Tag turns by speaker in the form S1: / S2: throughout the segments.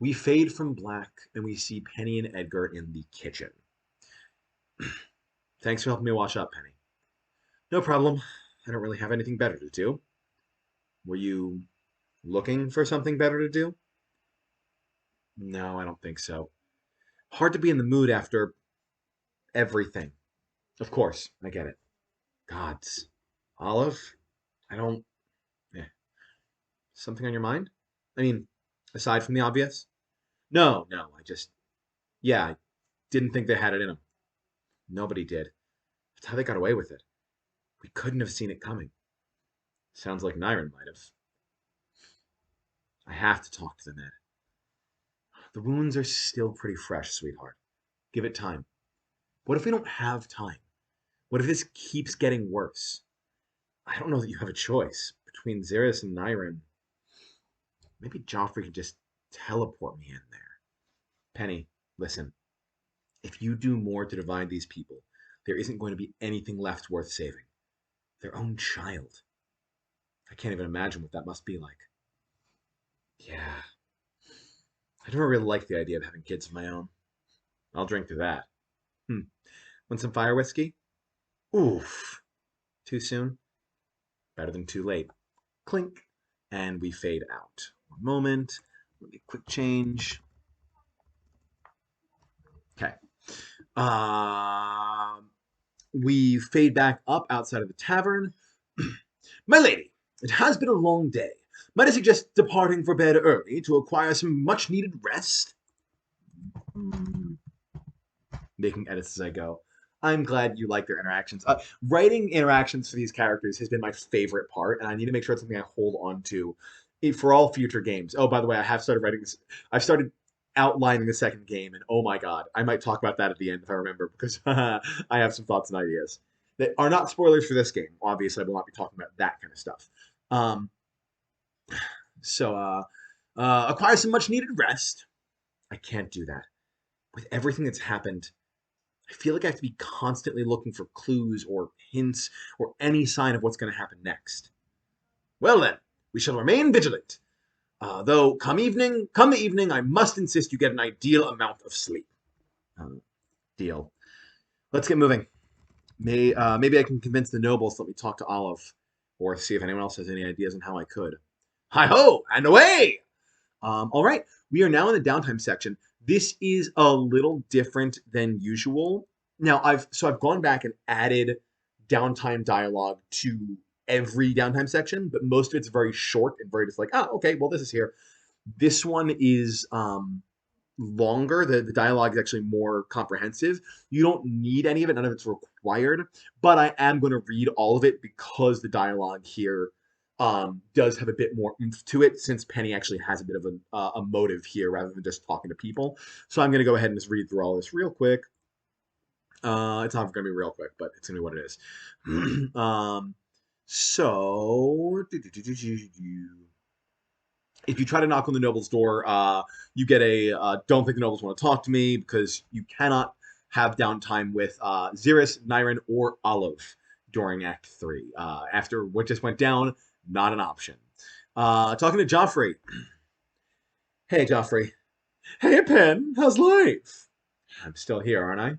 S1: We fade from black and we see Penny and Edgar in the kitchen. Thanks for helping me wash up, Penny. No problem. I don't really have anything better to do. Were you looking for something better to do? No, I don't think so. Hard to be in the mood after everything. Of course, I get it. Gods. Olive? I don't. Eh. Something on your mind? I mean, aside from the obvious? No, no, I just. Yeah, I didn't think they had it in them. Nobody did. That's how they got away with it. We couldn't have seen it coming. Sounds like Nyron might have. I have to talk to the Ned. The wounds are still pretty fresh, sweetheart. Give it time. What if we don't have time? What if this keeps getting worse? I don't know that you have a choice. Between Xeris and Nyron, maybe Joffrey could just teleport me in there. Penny, listen. If you do more to divide these people, there isn't going to be anything left worth saving. Their own child. I can't even imagine what that must be like. Yeah. I never really liked the idea of having kids of my own. I'll drink to that. Want some fire whiskey? Oof. Too soon? Better than too late. Clink. And we fade out. One moment. Let me quick change. Okay. We fade back up outside of the tavern. My lady, it has been a long day. Might I suggest departing for bed early to acquire some much-needed rest? Making edits as I go. I'm glad you like their interactions. Writing interactions for these characters has been my favorite part, and I need to make sure it's something I hold on to for all future games. Oh, by the way, I have started writing this. I've started outlining the second game, and oh my god, I might talk about that at the end if I remember, because I have some thoughts and ideas that are not spoilers for this game. Obviously, I will not be talking about that kind of stuff. Um, acquire some much needed rest. I can't do that. With everything that's happened, I feel like I have to be constantly looking for clues or hints or any sign of what's going to happen next. Well then, we shall remain vigilant. Though come the evening, I must insist you get an ideal amount of sleep. Deal. Let's get moving. Maybe I can convince the nobles to let me talk to Olive, or see if anyone else has any ideas on how I could. Hi ho, and away! All right, we are now in the downtime section. This is a little different than usual. Now, I've gone back and added downtime dialogue to every downtime section, but most of it's very short and very just like, okay, well, this is here. This one is longer. The dialogue is actually more comprehensive. You don't need any of it. None of it's required, but I am going to read all of it because the dialogue here does have a bit more oomph to it, since Penny actually has a bit of a motive here rather than just talking to people. So I'm going to go ahead and just read through all this real quick. It's not going to be real quick, but it's going to be what it is. So, if you try to knock on the noble's door, you get a don't think the nobles want to talk to me, because you cannot have downtime with Xeris, Nyron, or Olive during Act 3. After what just went down, not an option. Talking to Joffrey. Hey, Joffrey. Hey, Pen. How's life? I'm still here, aren't I?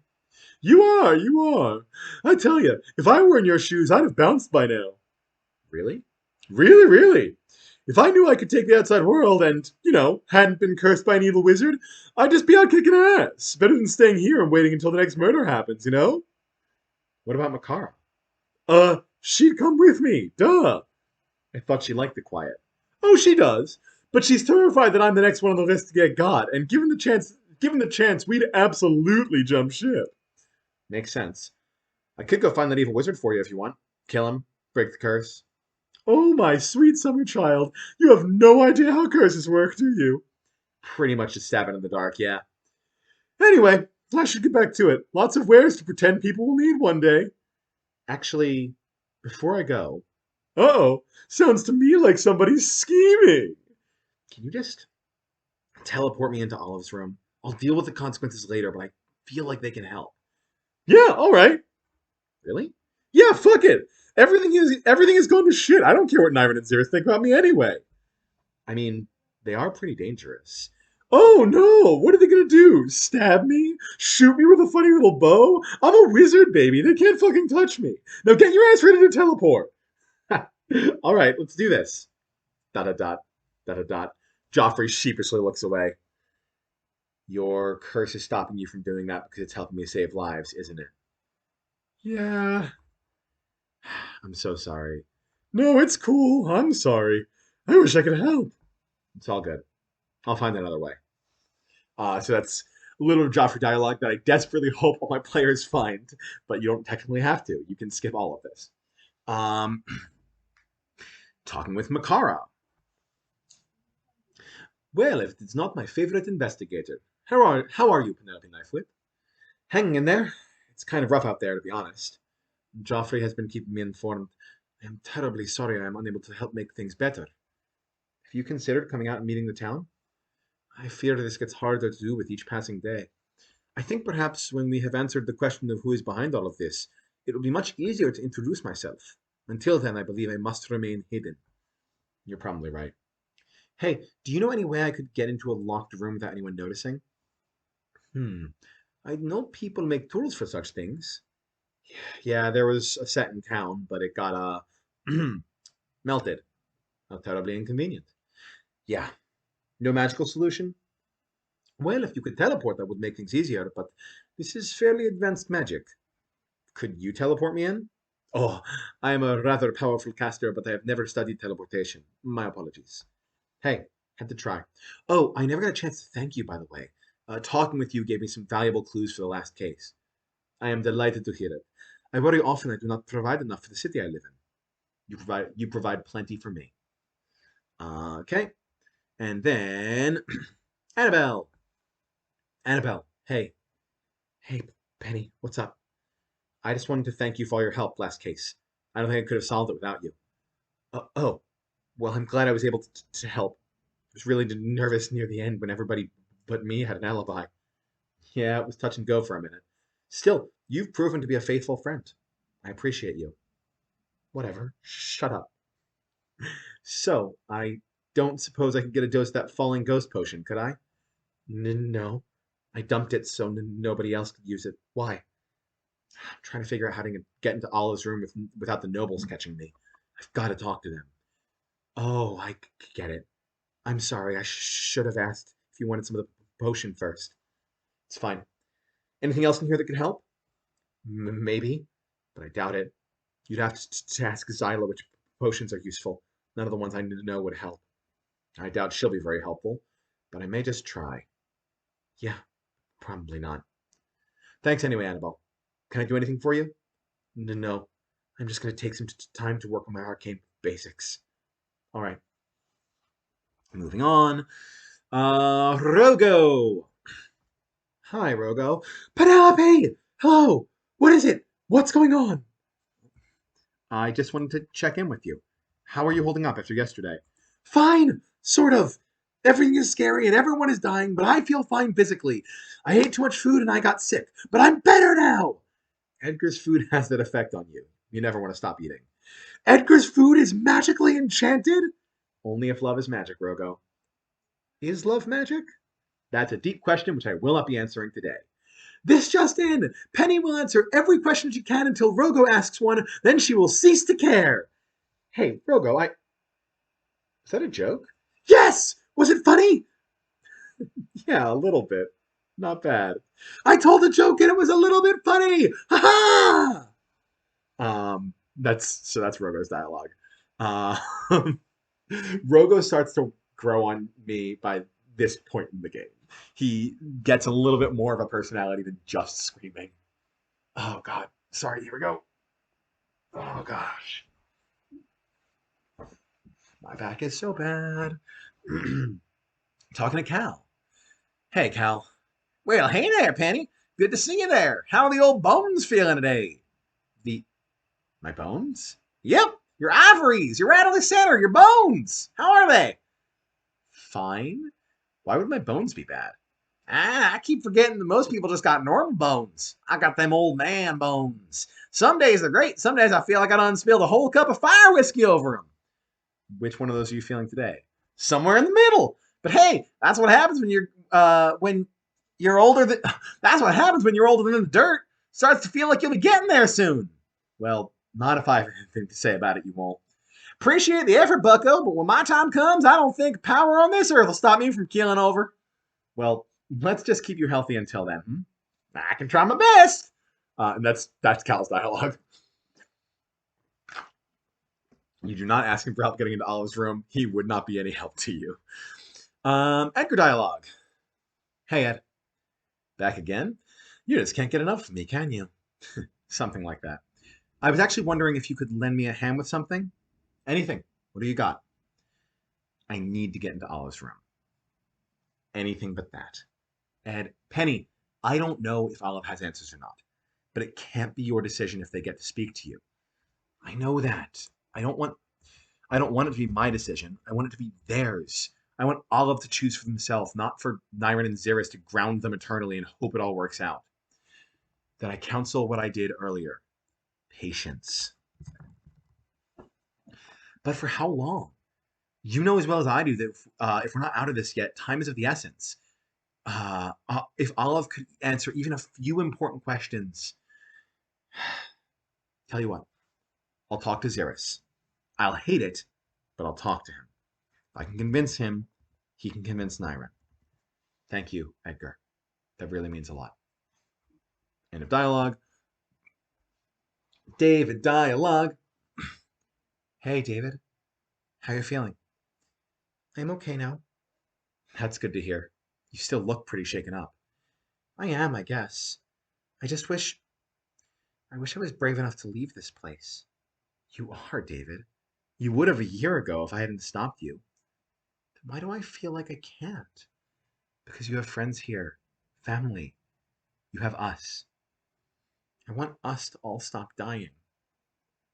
S1: You are. I tell you, if I were in your shoes, I'd have bounced by now. Really? Really, really. If I knew I could take the outside world and, hadn't been cursed by an evil wizard, I'd just be out kicking ass. Better than staying here and waiting until the next murder happens, What about Makara? She'd come with me. Duh. I thought she liked the quiet. Oh, she does. But she's terrified that I'm the next one on the list to get got, and given the chance, we'd absolutely jump ship. Makes sense. I could go find that evil wizard for you if you want. Kill him. Break the curse. Oh, my sweet summer child. You have no idea how curses work, do you? Pretty much just stabbing in the dark, yeah. Anyway, I should get back to it. Lots of wares to pretend people will need one day. Actually, before I go... Uh-oh, sounds to me like somebody's scheming. Can you just teleport me into Olive's room? I'll deal with the consequences later, but I feel like they can help. Yeah, all right. Really? Yeah, fuck it. Everything is going to shit. I don't care what Nyron and Xeris think about me anyway. I mean, they are pretty dangerous. Oh no! What are they gonna do? Stab me? Shoot me with a funny little bow? I'm a wizard, baby. They can't fucking touch me. Now get your ass ready to teleport. All right, let's do this. Dot dot dot dot dot dot. Joffrey sheepishly looks away. Your curse is stopping you from doing that because it's helping me save lives, isn't it? Yeah. I'm so sorry. No, it's cool. I'm sorry. I wish I could help. It's all good. I'll find another way. So that's a little Joffrey dialogue that I desperately hope all my players find, but you don't technically have to. You can skip all of this. Um, talking with Makara. Well, if it's not my favorite investigator, how are you, Penelope Knifewhip? Hanging in there. It's kind of rough out there, to be honest. Joffrey has been keeping me informed. I am terribly sorry I am unable to help make things better. Have you considered coming out and meeting the town? I fear this gets harder to do with each passing day. I think perhaps when we have answered the question of who is behind all of this, it will be much easier to introduce myself. Until then, I believe I must remain hidden. You're probably right. Hey, do you know any way I could get into a locked room without anyone noticing? Hmm. I know people make tools for such things. Yeah, there was a set in town, but it got melted. How terribly inconvenient. Yeah. No magical solution? Well, if you could teleport, that would make things easier, but this is fairly advanced magic. Could you teleport me in? Oh, I am a rather powerful caster, but I have never studied teleportation. My apologies. Hey, had to try. Oh, I never got a chance to thank you, by the way. Talking with you gave me some valuable clues for the last case. I am delighted to hear it. I worry often I do not provide enough for the city I live in. You provide plenty for me. Okay. And then Annabelle. Annabelle, hey. Hey, Penny, what's up? I just wanted to thank you for all your help last case. I don't think I could have solved it without you. Oh, well, I'm glad I was able to help. I was really nervous near the end when everybody but me had an alibi. Yeah, it was touch and go for a minute. Still, you've proven to be a faithful friend. I appreciate you. Whatever. Shut up. So, I don't suppose I could get a dose of that falling ghost potion, could I? No. I dumped it so nobody else could use it. Why? I'm trying to figure out how to get into Olive's room without the nobles catching me. I've got to talk to them. Oh, I get it. I'm sorry. I should have asked if you wanted some of the potion first. It's fine. Anything else in here that could help? Maybe, but I doubt it. You'd have to ask Zyla which potions are useful. None of the ones I need to know would help. I doubt she'll be very helpful, but I may just try. Yeah, probably not. Thanks anyway, Annabelle. Can I do anything for you? No. I'm just going to take some time to work on my arcane basics. All right. Moving on. Rogo. Hi, Rogo. Penelope! Hello! What is it? What's going on? I just wanted to check in with you. How are you holding up after yesterday? Fine, sort of. Everything is scary and everyone is dying, but I feel fine physically. I ate too much food and I got sick, but I'm better now. Edgar's food has that effect on you. You never want to stop eating. Edgar's food is magically enchanted? Only if love is magic, Rogo. Is love magic? That's a deep question which I will not be answering today. This just in! Penny will answer every question she can until Rogo asks one, then she will cease to care. Hey, Rogo, is that a joke? Yes! Was it funny? Yeah, a little bit. Not bad. I told a joke and it was a little bit funny! Ha ha! That's Rogo's dialogue. Uh, Rogo starts to grow on me by this point in the game. He gets a little bit more of a personality than just screaming. Oh god. Sorry, here we go. Oh gosh. My back is so bad. Talking to Cal. Hey, Cal. Well, hey there, Penny. Good to see you there. How are the old bones feeling today? The My bones? Yep, your ivories, your out of the center, your bones. How are they? Fine. Why would my bones be bad? I keep forgetting that most people just got normal bones. I got them old man bones. Some days they're great. Some days I feel like I done spilled a whole cup of fire whiskey over them. Which one of those are you feeling today? Somewhere in the middle. But hey, that's what happens when you're when you're older than... That's what happens when you're older than the dirt. Starts to feel like you'll be getting there soon. Well, not if I have anything to say about it, you won't. Appreciate the effort, bucko, but when my time comes, I don't think power on this earth will stop me from keeling over. Well, let's just keep you healthy until then. I can try my best. And that's Cal's dialogue. You do not ask him for help getting into Olive's room. He would not be any help to you. Edgar dialogue. Hey, Ed. Back again? You just can't get enough of me, can you? Something like that. I was actually wondering if you could lend me a hand with something. Anything. What do you got? I need to get into Olive's room. Anything but that. Ed, Penny, I don't know if Olive has answers or not, but it can't be your decision if they get to speak to you. I know that. I don't want it to be my decision. I want it to be theirs. I want Olive to choose for themselves, not for Nyrin and Xeris to ground them eternally and hope it all works out. Then I counsel what I did earlier. Patience. But for how long? You know as well as I do that if we're not out of this yet, time is of the essence. If Olive could answer even a few important questions. Tell you what, I'll talk to Xeris. I'll hate it, but I'll talk to him. If I can convince him, he can convince Nyrin. Thank you, Edgar. That really means a lot. End of dialogue. David dialogue. Hey, David. How you feeling? I'm okay now. That's good to hear. You still look pretty shaken up. I am, I guess. I wish I was brave enough to leave this place. You are, David. You would have a year ago if I hadn't stopped you. Then why do I feel like I can't? Because you have friends here, family. You have us. I want us to all stop dying.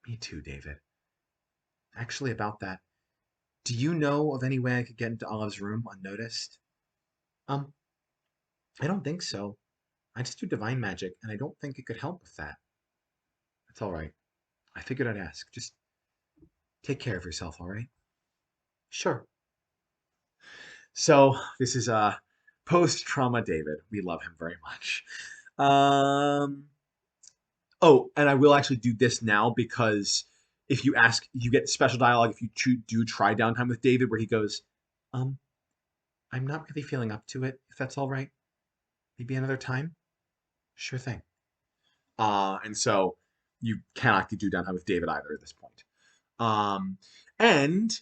S1: Me too, David. Actually, about that, do you know of any way I could get into Olive's room unnoticed? I don't think so. I just do divine magic, and I don't think it could help with that. That's all right. I figured I'd ask. Just take care of yourself, all right? Sure. So this is post-trauma David. We love him very much. Um, oh, and I will actually do this now because if you ask, you get special dialogue if you do try downtime with David, where he goes, I'm not really feeling up to it, if that's all right. Maybe another time? Sure thing. And so you cannot do downtime with David either at this point. And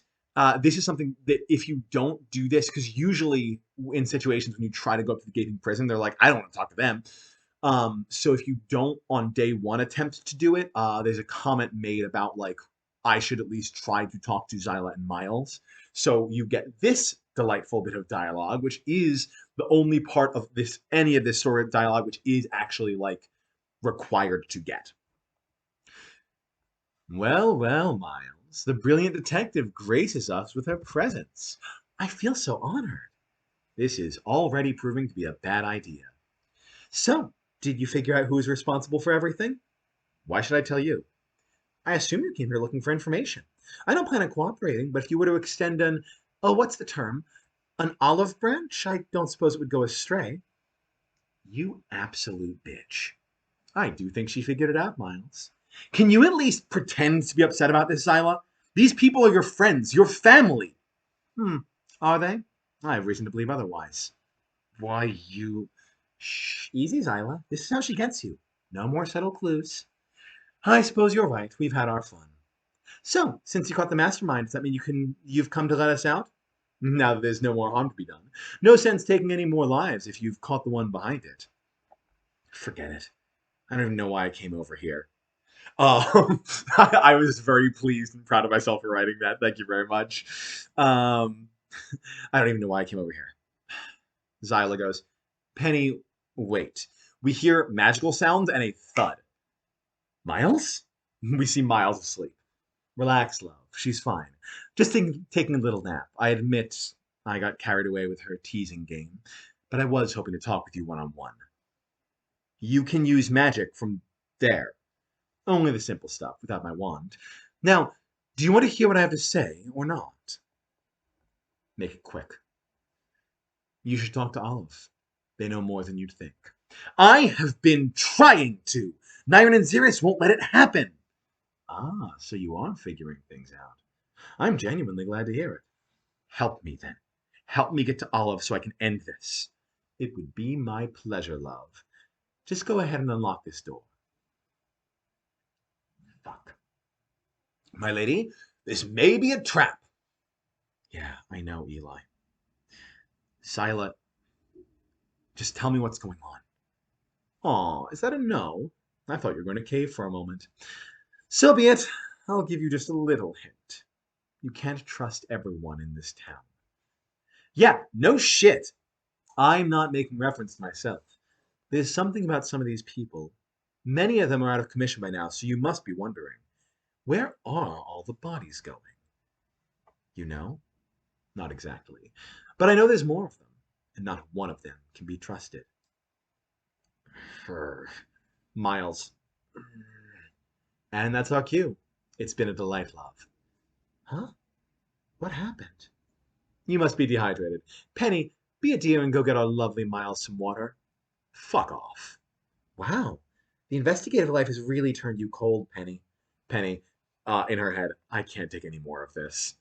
S1: this is something that if you don't do this, because usually in situations when you try to go up to the gaping prison, they're like, I don't want to talk to them. So if you don't on day one attempt to do it, there's a comment made about like, I should at least try to talk to Zyla and Miles. So you get this delightful bit of dialogue, which is the only part of this, any of this sort of dialogue, which is actually like required to get. Well, well, Miles, the brilliant detective graces us with her presence. I feel so honored. This is already proving to be a bad idea. So, did you figure out who's responsible for everything? Why should I tell you? I assume you came here looking for information. I don't plan on cooperating, but if you were to extend what's the term? An olive branch? I don't suppose it would go astray. You absolute bitch. I do think she figured it out, Miles. Can you at least pretend to be upset about this, Zyla? These people are your friends, your family. Are they? I have reason to believe otherwise. Why, you... Shh, easy, Zyla. This is how she gets you. No more subtle clues. I suppose you're right. We've had our fun. So, since you caught the mastermind, does that mean you've come to let us out? Now that there's no more harm to be done. No sense taking any more lives if you've caught the one behind it. Forget it. I don't even know why I came over here. I was very pleased and proud of myself for writing that. Thank you very much. I don't even know why I came over here. Zyla goes, Penny, wait. We hear magical sounds and a thud. Miles? We see Miles asleep. Relax, love. She's fine. Just taking a little nap. I admit I got carried away with her teasing game, but I was hoping to talk with you one-on-one. You can use magic from there. Only the simple stuff, without my wand. Now, do you want to hear what I have to say, or not? Make it quick. You should talk to Olive. They know more than you'd think. I have been trying to. Nyron and Xeris won't let it happen. Ah, so you are figuring things out. I'm genuinely glad to hear it. Help me then. Help me get to Olive so I can end this. It would be my pleasure, love. Just go ahead and unlock this door. Fuck. My lady, this may be a trap. Yeah, I know, Eli. Sila, just tell me what's going on. Aw, is that a no? I thought you were going to cave for a moment. So be it. I'll give you just a little hint. You can't trust everyone in this town. Yeah, no shit. I'm not making reference to myself. There's something about some of these people. Many of them are out of commission by now, so you must be wondering, where are all the bodies going? You know? Not exactly. But I know there's more of them, and not one of them can be trusted. Miles. And that's our cue. It's been a delight, love. Huh? What happened? You must be dehydrated. Penny, be a dear and go get our lovely Miles some water. Fuck off. Wow. The investigative life has really turned you cold, Penny. Penny, in her head, I can't take any more of this.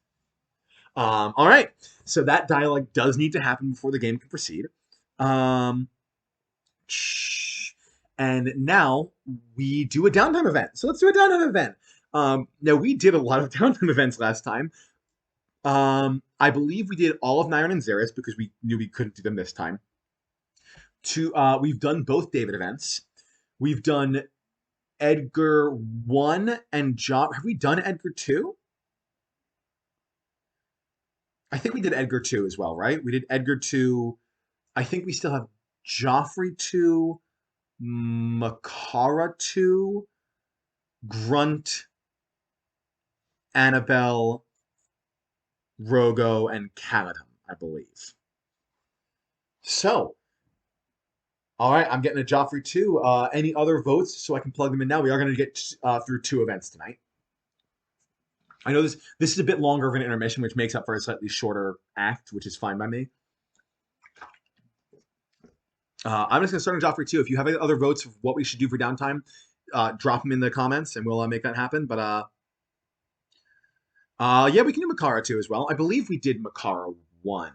S1: All right. So that dialogue does need to happen before the game can proceed. Um, and now we do a downtime event. So let's do a downtime event. Now we did a lot of downtime events last time. I believe we did all of Nyron and Xeris because we knew we couldn't do them this time. We've done both David events. We've done Edgar 1 and Job. Have we done Edgar 2? I think we did Edgar 2 as well, right? We did Edgar 2. I think we still have Joffrey 2, Makara 2, Grunt, Annabelle, Rogo, and Kaladin, I believe. So, all right, I'm getting a Joffrey 2. Any other votes so I can plug them in now? We are going to get through 2 events tonight. I know this is a bit longer of an intermission, which makes up for a slightly shorter act, which is fine by me. I'm just going to start on Joffrey 2. If you have any other votes of what we should do for downtime, drop them in the comments, and we'll make that happen. But yeah, we can do Makara 2 as well. I believe we did Makara 1.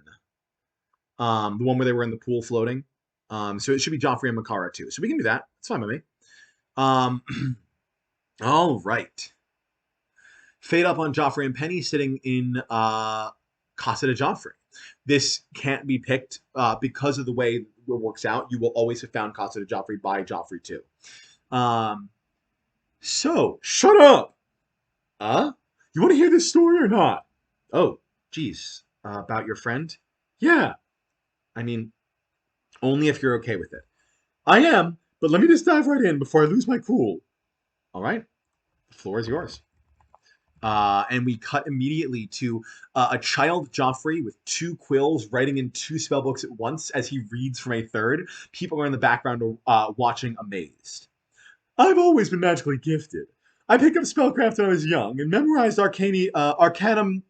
S1: The one where they were in the pool floating. So it should be Joffrey and Makara 2. So we can do that. It's fine by me. All right. Fade up on Joffrey and Penny sitting in Casa de Joffrey. This can't be picked because of the way it works out. You will always have found Casa de Joffrey by Joffrey 2. So, shut up! You want to hear this story or not? Oh, geez. About your friend? Yeah. I mean, only if you're okay with it. I am, but let me just dive right in before I lose my cool. All right. The floor is yours. And we cut immediately to a child Joffrey with 2 quills writing in 2 spellbooks at once as he reads from a third. People are in the background watching amazed. I've always been magically gifted. I picked up spellcraft when I was young and memorized arcanum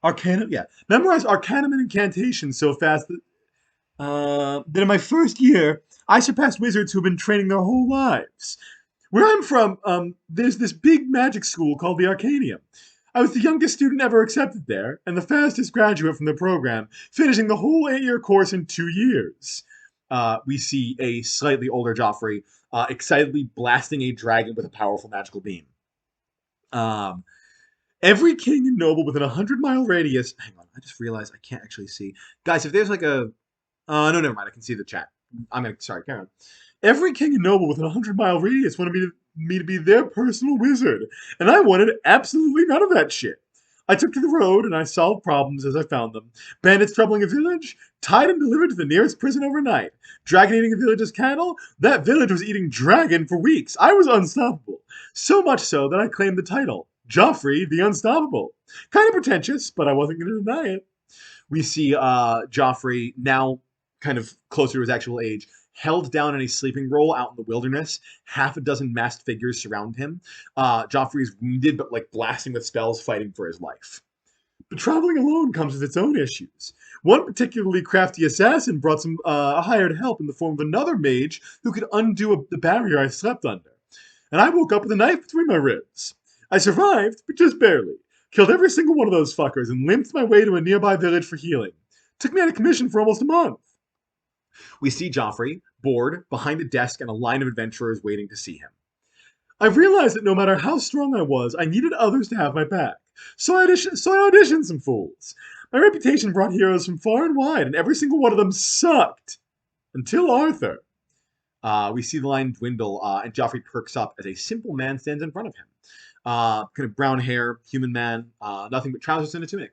S1: and incantations so fast that in my first year, I surpassed wizards who've been training their whole lives. Where I'm from, there's this big magic school called the Arcanium. I was the youngest student ever accepted there, and the fastest graduate from the program, finishing the whole 8-year course in 2 years. We see a slightly older Joffrey excitedly blasting a dragon with a powerful magical beam. Every king and noble within a 100-mile radius... Hang on, I just realized I can't actually see. Guys, if there's like a... no, never mind, I can see the chat. Sorry, carry on. Every king and noble within a 100-mile radius wanted me to be their personal wizard, and I wanted absolutely none of that shit. I took to the road, and I solved problems as I found them. Bandits troubling a village? Tied and delivered to the nearest prison overnight. Dragon eating a village's cattle? That village was eating dragon for weeks. I was unstoppable. So much so that I claimed the title. Joffrey the Unstoppable. Kind of pretentious, but I wasn't going to deny it. We see Joffrey, now kind of closer to his actual age, held down in a sleeping roll out in the wilderness. Half a dozen masked figures surround him. Joffrey is wounded, but like blasting with spells, fighting for his life. But traveling alone comes with its own issues. One particularly crafty assassin brought some hired help in the form of another mage who could undo the barrier I slept under. And I woke up with a knife between my ribs. I survived, but just barely. Killed every single one of those fuckers and limped my way to a nearby village for healing. Took me out of commission for almost a month. We see Joffrey, bored, behind a desk and a line of adventurers waiting to see him. I realized that no matter how strong I was, I needed others to have my back. So I auditioned some fools. My reputation brought heroes from far and wide, and every single one of them sucked. Until Arthur. We see the line dwindle, and Joffrey perks up as a simple man stands in front of him. Kind of brown hair, human man, nothing but trousers and a tunic.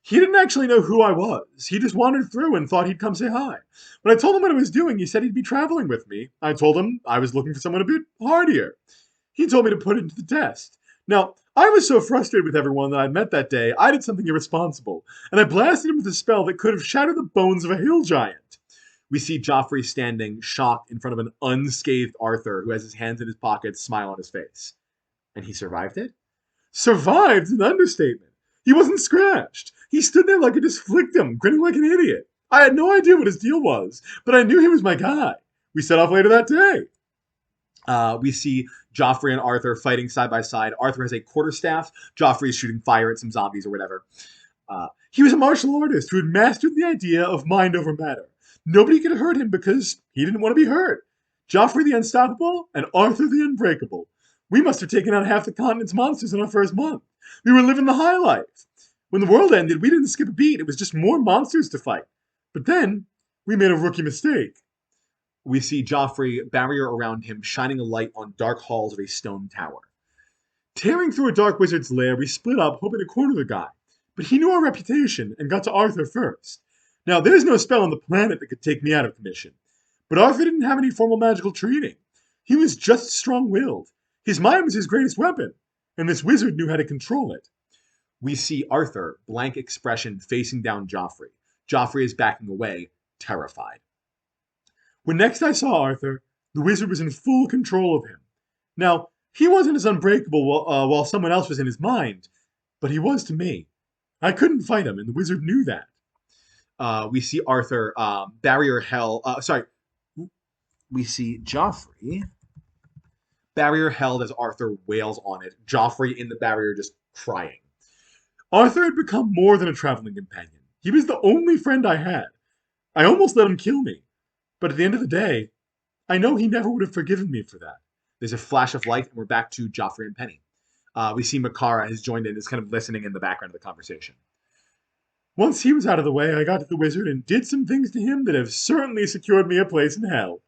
S1: He didn't actually know who I was. He just wandered through and thought he'd come say hi. When I told him what I was doing, he said he'd be traveling with me. I told him I was looking for someone a bit hardier. He told me to put it to the test. Now, I was so frustrated with everyone that I'd met that day, I did something irresponsible, and I blasted him with a spell that could have shattered the bones of a hill giant. We see Joffrey standing, shocked, in front of an unscathed Arthur who has his hands in his pockets, smile on his face. And he survived it? Survived? An understatement. He wasn't scratched. He stood there like I just flicked him, grinning like an idiot. I had no idea what his deal was, but I knew he was my guy. We set off later that day. We see Joffrey and Arthur fighting side by side. Arthur has a quarterstaff. Joffrey is shooting fire at some zombies or whatever. He was a martial artist who had mastered the idea of mind over matter. Nobody could hurt him because he didn't want to be hurt. Joffrey the Unstoppable and Arthur the Unbreakable. We must have taken out half the continent's monsters in our first month. We were living the high life. When the world ended, we didn't skip a beat. It was just more monsters to fight. But then, we made a rookie mistake. We see Joffrey, barrier around him, shining a light on dark halls of a stone tower. Tearing through a dark wizard's lair, we split up, hoping to corner the guy. But he knew our reputation and got to Arthur first. Now, there's no spell on the planet that could take me out of commission. But Arthur didn't have any formal magical training. He was just strong-willed. His mind was his greatest weapon, and this wizard knew how to control it. We see Arthur, blank expression, facing down Joffrey. Joffrey is backing away, terrified. When next I saw Arthur, the wizard was in full control of him. Now, he wasn't as unbreakable while someone else was in his mind, but he was to me. I couldn't fight him, and the wizard knew that. We see Arthur, barrier hell. We see Joffrey, barrier held as Arthur wails on it. Joffrey in the barrier just crying. Arthur had become more than a traveling companion. He was the only friend I had. I almost let him kill me. But at the end of the day, I know he never would have forgiven me for that. There's a flash of light, and we're back to Joffrey and Penny. We see Makara has joined in, is kind of listening in the background of the conversation. Once he was out of the way, I got to the wizard and did some things to him that have certainly secured me a place in hell.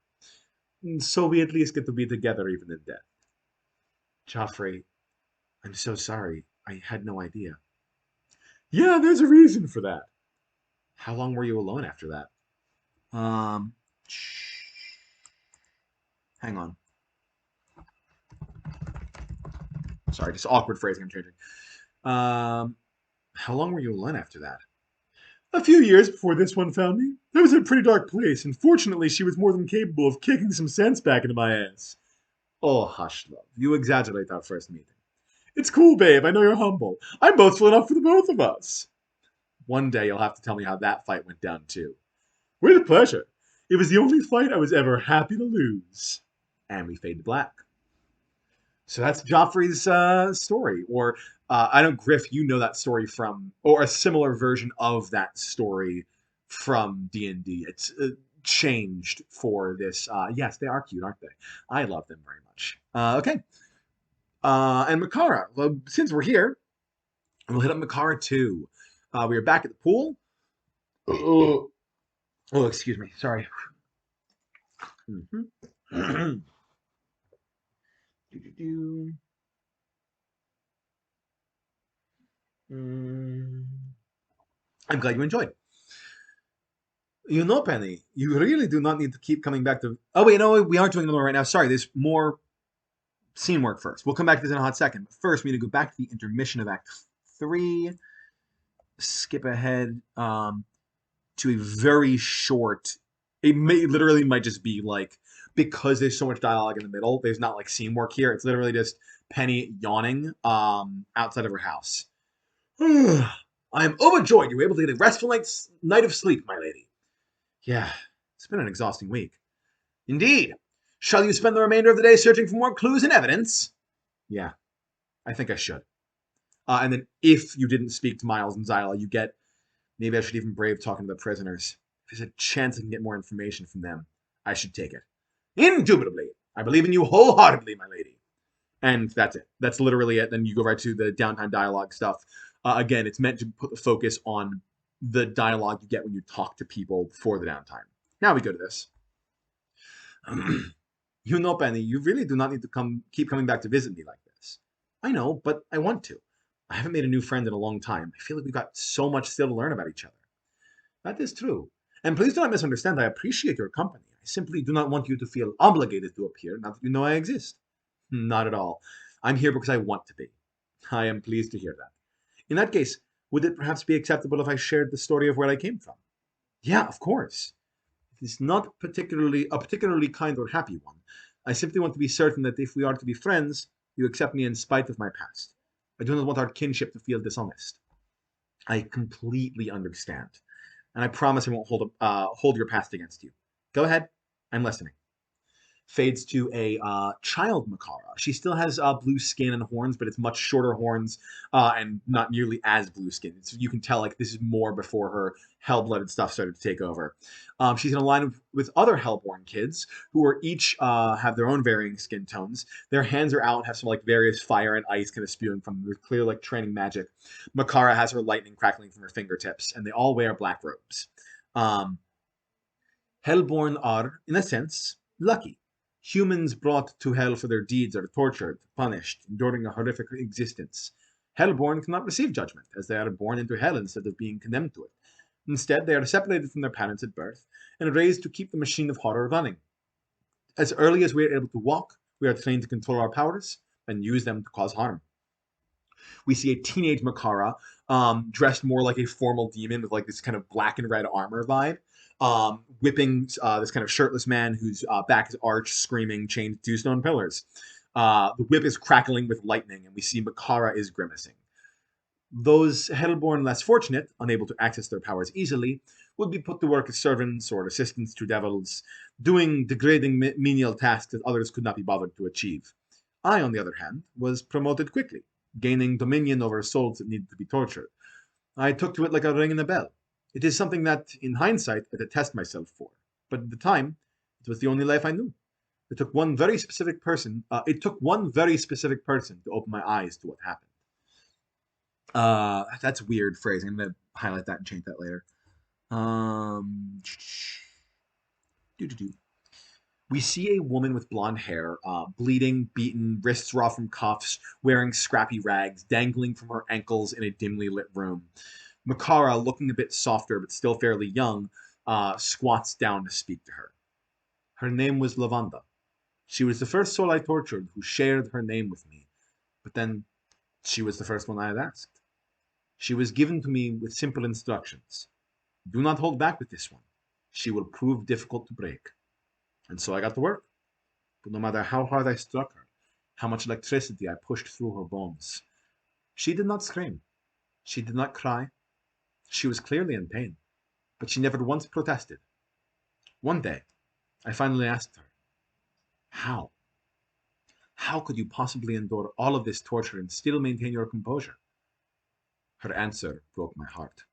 S1: And so we at least get to be together even in death. Joffrey, I'm so sorry. I had no idea. Yeah, there's a reason for that. How long were you alone after that? Hang on. Sorry, just awkward phrasing I'm changing. How long were you alone after that? A few years before this one found me. It was a pretty dark place, and fortunately she was more than capable of kicking some sense back into my ass. Oh, hush, love. You exaggerate our first meeting. It's cool, babe. I know you're humble. I'm boastful enough for the both of us. One day you'll have to tell me how that fight went down, too. With pleasure. It was the only fight I was ever happy to lose. And we fade to black. So that's Joffrey's story. Or, I know, Griff, you know that story from, or a similar version of that story from D&D. It's changed for this. Yes, they are cute, aren't they? I love them very much. Okay. And Makara, well, since we're here, we'll hit up Makara too. We are back at the pool. Oh, excuse me. Sorry. I'm glad you enjoyed. You know, Penny, you really do not need to keep coming back to... Oh, wait, no, we aren't doing another one right now. Sorry, there's more scene work first. We'll come back to this in a hot second. But first, we need to go back to the intermission of Act 3. Skip ahead to a very short... It literally might just be like... Because there's so much dialogue in the middle, there's not like scene work here. It's literally just Penny yawning outside of her house. I am overjoyed you were able to get a restful night of sleep, my lady. Yeah, it's been an exhausting week. Indeed. Shall you spend the remainder of the day searching for more clues and evidence? Yeah, I think I should. And then if you didn't speak to Miles and Zyla, you get, maybe I should even brave talking to the prisoners. If there's a chance I can get more information from them, I should take it. Indubitably. I believe in you wholeheartedly, my lady. And that's it. That's literally it. Then you go right to the downtime dialogue stuff. Again, it's meant to put the focus on the dialogue you get when you talk to people before the downtime. Now we go to this. You know, Penny, you really do not need to keep coming back to visit me like this. I know, but I want to. I haven't made a new friend in a long time. I feel like we've got so much still to learn about each other. That is true. And please do not misunderstand. I appreciate your company. I simply do not want you to feel obligated to appear now that you know I exist. Not at all. I'm here because I want to be. I am pleased to hear that. In that case, would it perhaps be acceptable if I shared the story of where I came from? Yeah, of course. It is not particularly kind or happy one. I simply want to be certain that if we are to be friends, you accept me in spite of my past. I do not want our kinship to feel dishonest. I completely understand, and I promise I won't hold your past against you. Go ahead. I'm listening. Fades to a child Makara. She still has blue skin and horns, but it's much shorter horns and not nearly as blue skin. You can tell like this is more before her hell-blooded stuff started to take over. She's in a line with other Hellborn kids who are each have their own varying skin tones. Their hands are out, have some like various fire and ice kind of spewing from them. They're clear like training magic. Makara has her lightning crackling from her fingertips, and they all wear black robes. Um, Hellborn are, in a sense, lucky. Humans brought to hell for their deeds are tortured, punished, enduring a horrific existence. Hellborn cannot receive judgment, as they are born into hell instead of being condemned to it. Instead, they are separated from their parents at birth and raised to keep the machine of horror running. As early as we are able to walk, we are trained to control our powers and use them to cause harm. We see a teenage Makara dressed more like a formal demon with like this kind of black and red armor vibe, whipping this kind of shirtless man whose back is arched, screaming, chained to two stone pillars. The whip is crackling with lightning, and we see Makara is grimacing. Those Hellborn less fortunate, unable to access their powers easily, would be put to work as servants or assistants to devils, doing degrading menial tasks that others could not be bothered to achieve. I, on the other hand, was promoted quickly, gaining dominion over souls that needed to be tortured. I took to it like a ring in a bell. It is something that, in hindsight, I detest myself for. But at the time, it was the only life I knew. It took one very specific person. To open my eyes to what happened. That's weird phrasing. I'm gonna highlight that and change that later. Um, we see a woman with blonde hair, bleeding, beaten, wrists raw from cuffs, wearing scrappy rags, dangling from her ankles in a dimly lit room. Makara, looking a bit softer but still fairly young, squats down to speak to her. Her name was Lavanda. She was the first soul I tortured who shared her name with me, but then she was the first one I had asked. She was given to me with simple instructions. Do not hold back with this one. She will prove difficult to break. And so I got to work. But no matter how hard I struck her, how much electricity I pushed through her bones, she did not scream. She did not cry. She was clearly in pain, but she never once protested. One day, I finally asked her, How? How could you possibly endure all of this torture and still maintain your composure? Her answer broke my heart.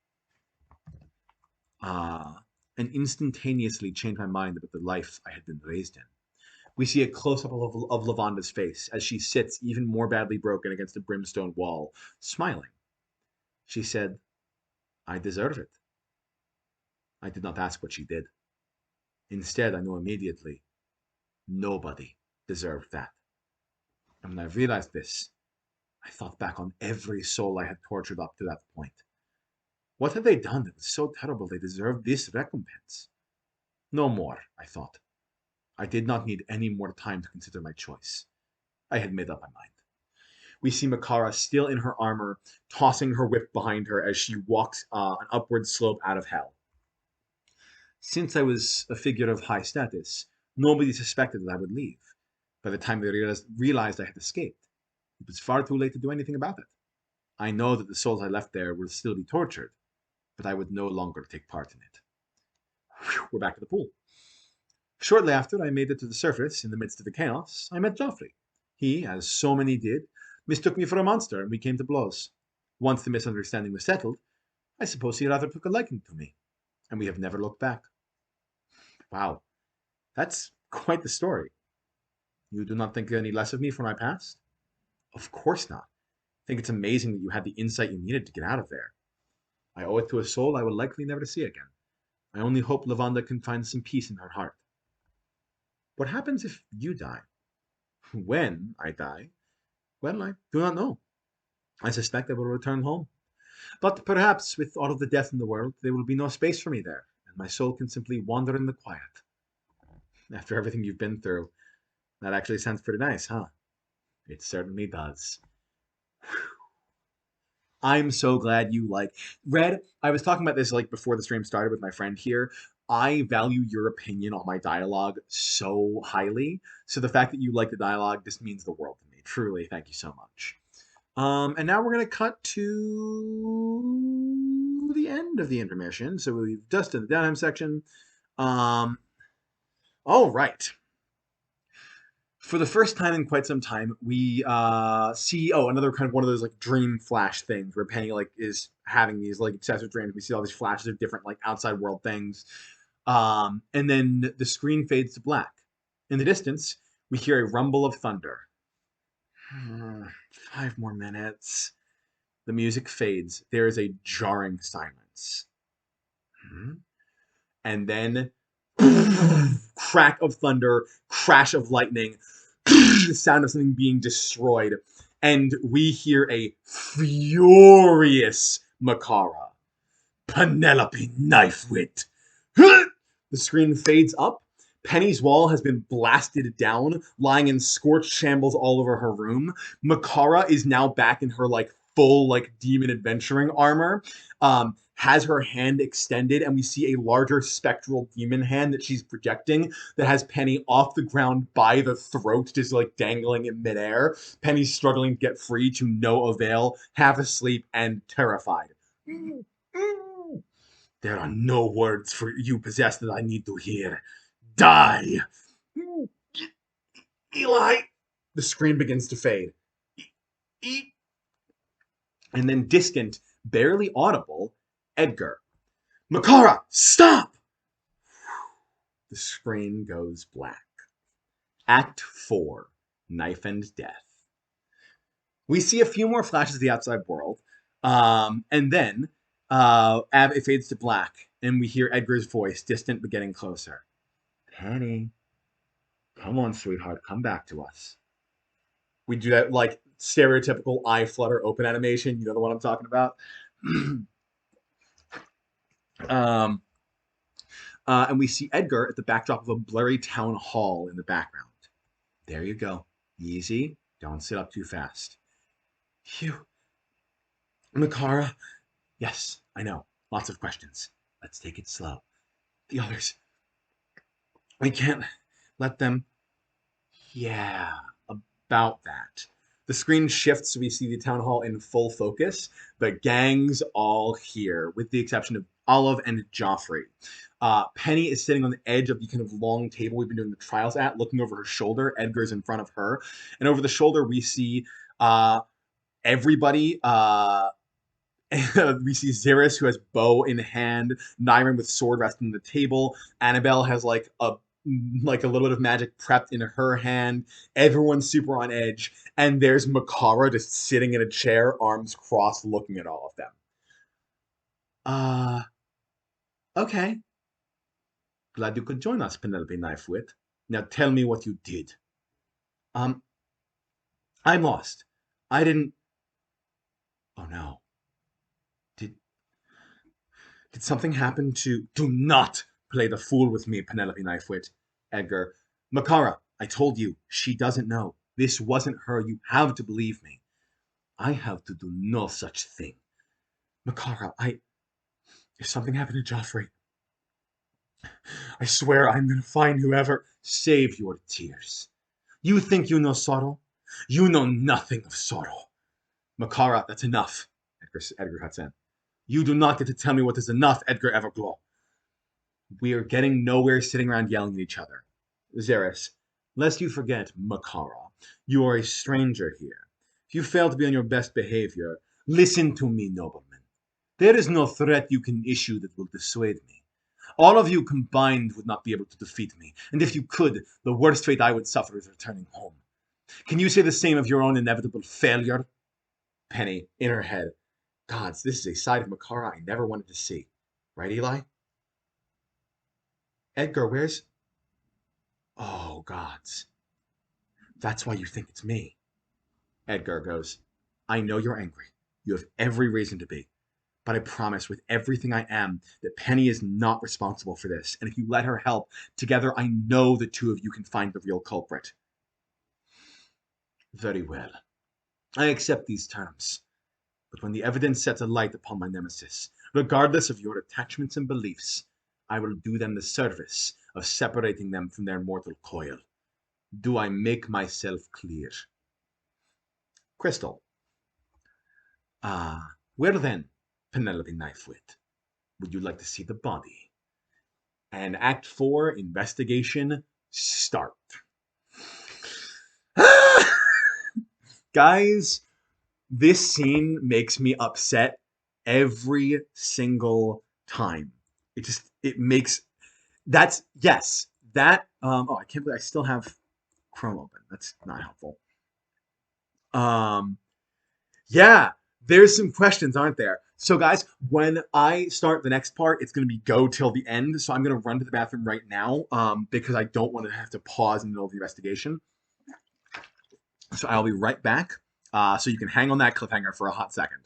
S1: And instantaneously changed my mind about the life I had been raised in. We see a close-up of Lavanda's face as she sits even more badly broken against a brimstone wall, smiling. She said, I deserve it. I did not ask what she did. Instead, I knew immediately, nobody deserved that. And when I realized this, I thought back on every soul I had tortured up to that point. What had they done that was so terrible they deserved this recompense? No more, I thought. I did not need any more time to consider my choice. I had made up my mind. We see Makara still in her armor, tossing her whip behind her as she walks an upward slope out of hell. Since I was a figure of high status, nobody suspected that I would leave. By the time they realized I had escaped, it was far too late to do anything about it. I know that the souls I left there will still be tortured, but I would no longer take part in it. Whew, we're back to the pool. Shortly after I made it to the surface, in the midst of the chaos, I met Joffrey. He, as so many did, mistook me for a monster, and we came to blows. Once the misunderstanding was settled, I suppose he rather took a liking to me, and we have never looked back. Wow, that's quite the story. You do not think any less of me for my past? Of course not. I think it's amazing that you had the insight you needed to get out of there. I owe it to a soul I will likely never see again. I only hope Lavanda can find some peace in her heart. What happens if you die? When I die? Well, I do not know. I suspect I will return home. But perhaps with all of the death in the world, there will be no space for me there, and my soul can simply wander in the quiet. After everything you've been through, that actually sounds pretty nice, huh? It certainly does. I'm so glad you like Red. I was talking about this like before the stream started with my friend here. I value your opinion on my dialogue so highly. So the fact that you like the dialogue just means the world to me. Truly, thank you so much. And now we're gonna cut to the end of the intermission. So we've just done the downtime section. All right. For the first time in quite some time, we see another kind of one of those like dream flash things where Penny like is having these like excessive dreams. We see all these flashes of different like outside world things, and then the screen fades to black. In the distance, we hear a rumble of thunder. 5 more minutes. The music fades. There is a jarring silence. And then crack of thunder, crash of lightning, the sound of something being destroyed. And we hear a furious Makara. Penelope Knifewit. The screen fades up. Penny's wall has been blasted down, lying in scorched shambles all over her room. Makara is now back in her like full like demon adventuring armor. Has her hand extended, and we see a larger spectral demon hand that she's projecting that has Penny off the ground by the throat, just like dangling in midair. Penny's struggling to get free to no avail, half asleep and terrified. There are no words for you possessed that I need to hear. Die! Eli! The screen begins to fade. And then distant, barely audible, Edgar. Makara, stop! The screen goes black. Act 4, Knife and Death. We see a few more flashes of the outside world, and then it fades to black, and we hear Edgar's voice, distant but getting closer. Penny, come on, sweetheart, come back to us. We do that like stereotypical eye flutter open animation. You know the one I'm talking about. And we see Edgar at the backdrop of a blurry town hall in the background. There you go. Easy. Don't sit up too fast. Phew. Makara. Yes, I know. Lots of questions. Let's take it slow. The others. We can't let them. Yeah, about that. The screen shifts, so we see the town hall in full focus. The gang's all here, with the exception of Olive and Joffrey. Penny is sitting on the edge of the kind of long table we've been doing the trials at, looking over her shoulder. Edgar's in front of her. And over the shoulder, we see everybody. We see Xeris, who has bow in hand, Nyron with sword resting on the table. Annabelle has like a little bit of magic prepped in her hand. Everyone's super on edge, and there's Makara just sitting in a chair, arms crossed, looking at all of them. Okay. Glad you could join us, Penelope Knifewit. Now tell me what you did. I'm lost. I didn't. Oh no. Did something happen to... Do not play the fool with me, Penelope Knifewit. Edgar. Makara, I told you, she doesn't know. This wasn't her. You have to believe me. I have to do no such thing. Makara, if something happened to Joffrey, I swear I'm going to find whoever... Save your tears. You think you know sorrow? You know nothing of sorrow. Makara, that's enough, Edgar cuts in. You do not get to tell me what is enough, Edgar Everglow. We are getting nowhere sitting around yelling at each other. Xeris, lest you forget, Makara, you are a stranger here. If you fail to be on your best behavior, listen to me, nobleman. There is no threat you can issue that will dissuade me. All of you combined would not be able to defeat me, and if you could, the worst fate I would suffer is returning home. Can you say the same of your own inevitable failure? Penny, in her head, gods, this is a side of Makara I never wanted to see. Right, Eli? Edgar, where's... Oh, gods. That's why you think it's me. Edgar goes, I know you're angry. You have every reason to be. But I promise with everything I am that Penny is not responsible for this. And if you let her help, together I know the two of you can find the real culprit. Very well. I accept these terms. But when the evidence sets a light upon my nemesis, regardless of your attachments and beliefs, I will do them the service of separating them from their mortal coil. Do I make myself clear? Crystal. Where then, Penelope Knifewit? Would you like to see the body? And Act 4, investigation, start. Guys, this scene makes me upset every single time. It makes, yes, I can't believe I still have Chrome open. That's not helpful. Um, yeah, there's some questions, aren't there? So, guys, when I start the next part, it's going to be go till the end. So I'm going to run to the bathroom right now because I don't want to have to pause in the middle of the investigation. So I'll be right back. So you can hang on that cliffhanger for a hot second.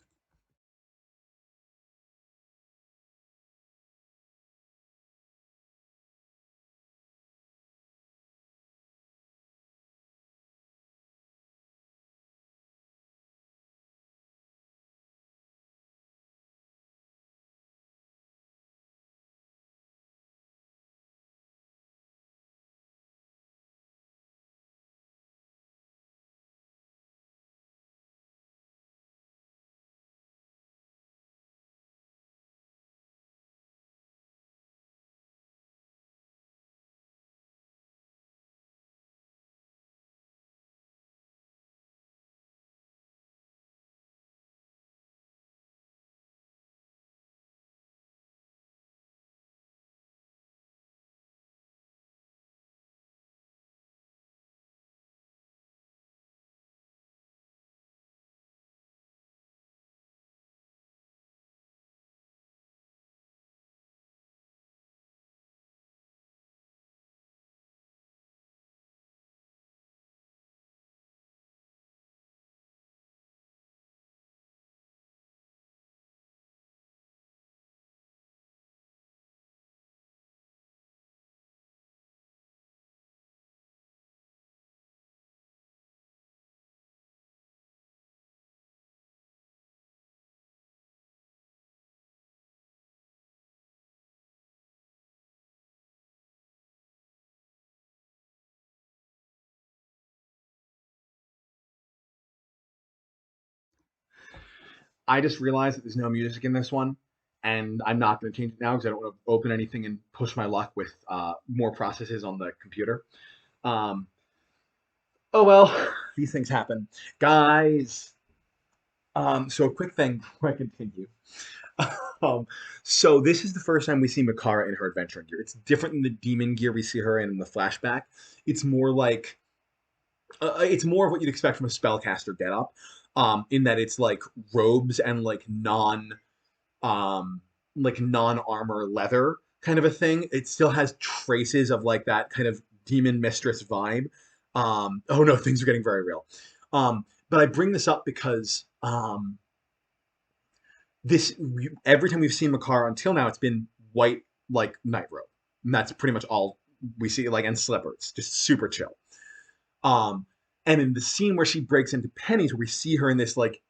S1: I just realized that there's no music in this one, and I'm not going to change it now because I don't want to open anything and push my luck with more processes on the computer. Um, oh well, these things happen, guys. So a quick thing before I continue. Um, so this is the first time we see Makara in her adventuring gear. It's different than the demon gear we see her in the flashback. It's more like it's more of what you'd expect from a spellcaster getup, in that it's like robes and um, like non-armor leather kind of a thing. It still has traces of like that kind of demon mistress vibe. Oh no, things are getting very real. But I bring this up because every time we've seen Makara until now, it's been white like night robe, and that's pretty much all we see. Like and slippers, just super chill. Um, and in the scene where she breaks into Penny's, where we see her in this like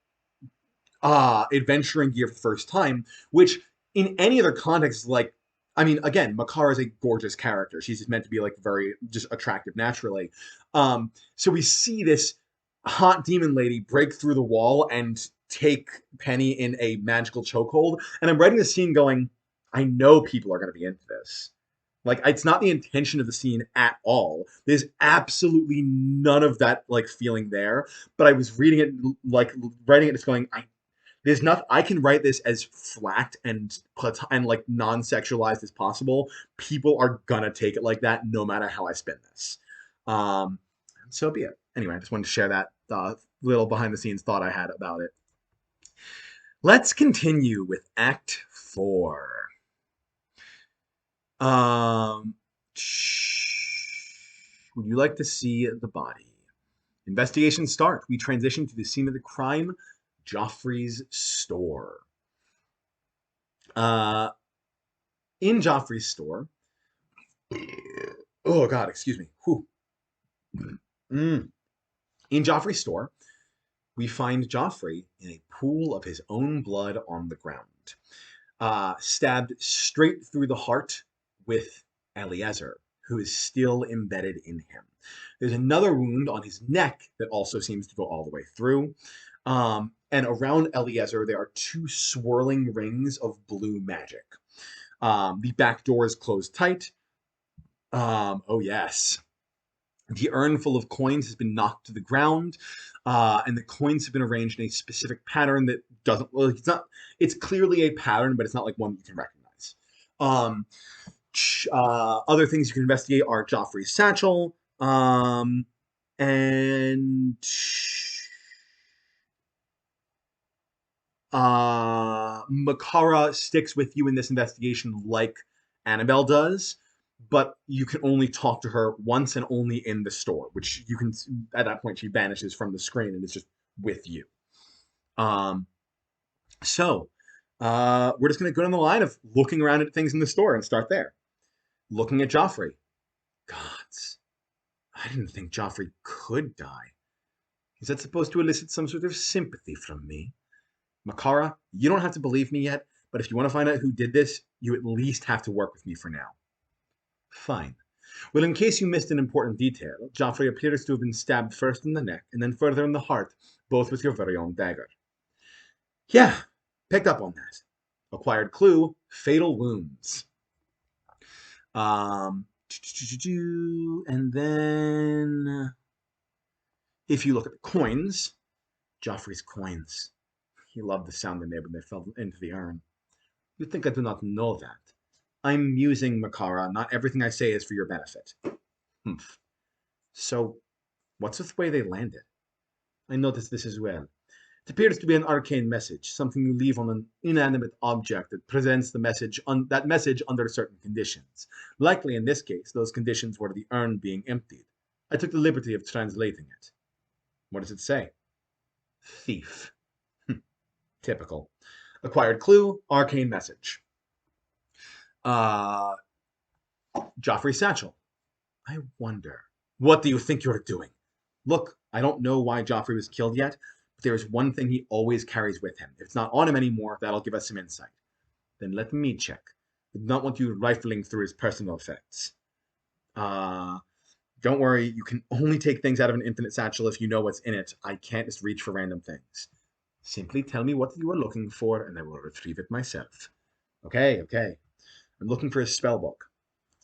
S1: adventuring gear for the first time, which in any other context is like, I mean, again, Makara is a gorgeous character. She's just meant to be like very just attractive naturally. So we see this. hot demon lady break through the wall and take Penny in a magical chokehold. And I'm writing the scene going, I know people are going to be into this. Like, it's not the intention of the scene at all. There's absolutely none of that like feeling there. But I was reading it, like writing it, just going, there's not. I can write this as flat and like non-sexualized as possible. People are gonna take it like that, no matter how I spin this. Um, so be it. Anyway, I just wanted to share that little behind-the-scenes thought I had about it. Let's continue with Act 4. Um, would you like to see the body? Investigation start. We transition to the scene of the crime, Joffrey's store. Uh, in Joffrey's store. Oh God, excuse me. Whew. Mm. In Joffrey's store, we find Joffrey in a pool of his own blood on the ground, stabbed straight through the heart with Eliezer, who is still embedded in him. There's another wound on his neck that also seems to go all the way through. And around Eliezer, there are two swirling rings of blue magic. The back door is closed tight. Oh, yes. The urn full of coins has been knocked to the ground, and the coins have been arranged in a specific pattern that doesn't. Well, it's clearly a pattern, but it's not like one you can recognize. Um, Other things you can investigate are Joffrey's satchel, and Makara sticks with you in this investigation like Annabelle does, but you can only talk to her once and only in the store, which you can, at that point, she vanishes from the screen and is just with you. Um, we're just going to go down the line of looking around at things in the store and start there. Looking at Joffrey. Gods, I didn't think Joffrey could die. Is that supposed to elicit some sort of sympathy from me? Makara, you don't have to believe me yet, but if you want to find out who did this, you at least have to work with me for now. Fine. Well, in case you missed an important detail, Joffrey appears to have been stabbed first in the neck and then further in the heart, both with your very own dagger. Yeah, picked up on that. Acquired clue, fatal wounds. And then, if you look at the coins, Joffrey's coins. He loved the sound they made when they fell into the urn. You think I do not know that? I'm musing, Makara. Not everything I say is for your benefit. Humph. So, what's with the way they landed? I noticed this as well. It appears to be an arcane message, something you leave on an inanimate object that presents that message under certain conditions. Likely in this case, those conditions were the urn being emptied. I took the liberty of translating it. What does it say? Thief. Typical. Acquired clue, arcane message. Uh, Joffrey Satchel. I wonder. What do you think you're doing? Look, I don't know why Joffrey was killed yet, but there is one thing he always carries with him. If it's not on him anymore, that'll give us some insight. Then let me check. I do not want you rifling through his personal effects. Uh, don't worry, you can only take things out of an infinite satchel if you know what's in it. I can't just reach for random things. Simply tell me what you are looking for, and I will retrieve it myself. Okay, okay. I'm looking for a spell book.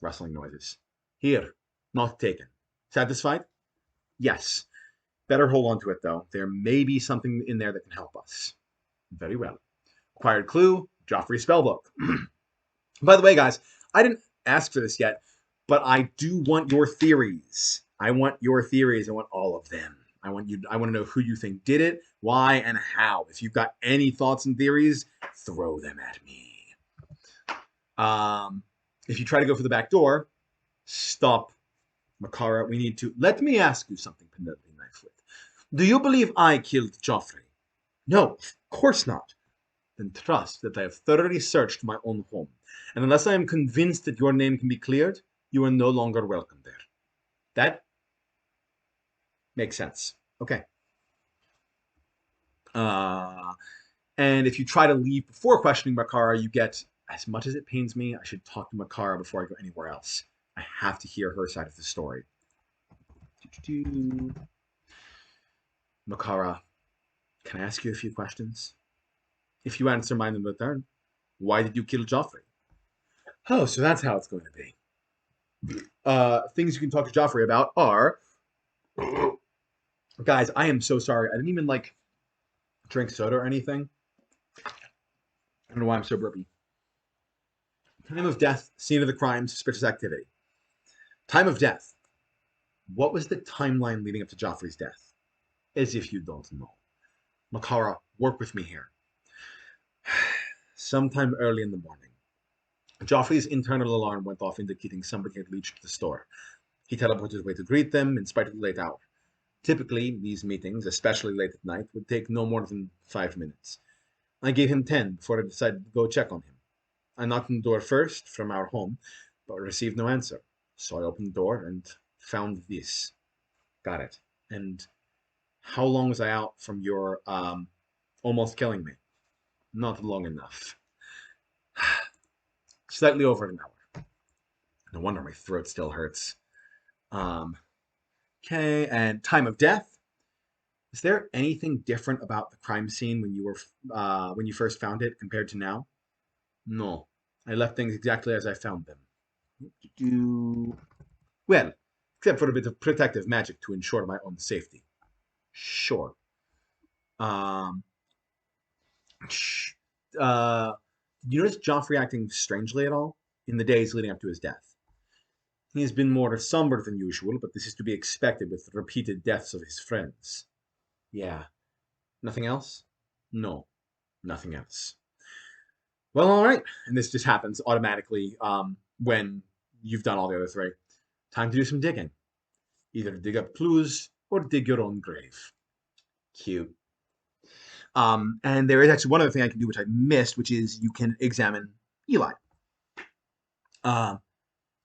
S1: Rustling noises. Here. Not taken. Satisfied? Yes. Better hold on to it, though. There may be something in there that can help us. Very well. Acquired clue, Joffrey spellbook. By the way, guys, I didn't ask for this yet, but I do want your theories. I want your theories. I want all of them. I want to know who you think did it, why, and how. If you've got any thoughts and theories, throw them at me. If you try to go for the back door, stop. Makara, we need to. Let me ask you something, Penelope Knifewood. Do you believe I killed Joffrey? No, of course not. Then trust that I have thoroughly searched my own home, and unless I am convinced that your name can be cleared, you are no longer welcome there. That makes sense. Okay. And if you try to leave before questioning Makara, you get, as much as it pains me, I should talk to Makara before I go anywhere else. I have to hear her side of the story. Makara, can I ask you a few questions? If you answer mine in return, why did you kill Joffrey? Oh, so that's how it's going to be. Things you can talk to Joffrey about are, guys. I am so sorry. I didn't even like drink soda or anything. I don't know why I'm so burpy. Time of death, scene of the crime, suspicious activity. Time of death. What was the timeline leading up to Joffrey's death? As if you don't know. Makara, work with me here. Sometime early in the morning, Joffrey's internal alarm went off indicating somebody had reached the store. He teleported his way to greet them in spite of the late hour. Typically, these meetings, especially late at night, would take no more than 5 minutes. I gave him 10 before I decided to go check on him. I knocked on the door first from our home, but received no answer. So I opened the door and found this. Got it. And how long was I out from your almost killing me? Not long enough. Slightly over an hour. No wonder my throat still hurts. Um, okay, and time of death. Is there anything different about the crime scene when you first found it compared to now? No, I left things exactly as I found them. Well, except for a bit of protective magic to ensure my own safety. Sure. Um, uh, did you notice Joffrey acting strangely at all in the days leading up to his death? He has been more somber than usual, but this is to be expected with the repeated deaths of his friends. Yeah. Nothing else? No, nothing else. Well, all right. And this just happens automatically when you've done all the other three. Time to do some digging. Either dig up clues or dig your own grave. Cute. And there is actually one other thing I can do which I missed, which is you can examine Eli. Uh,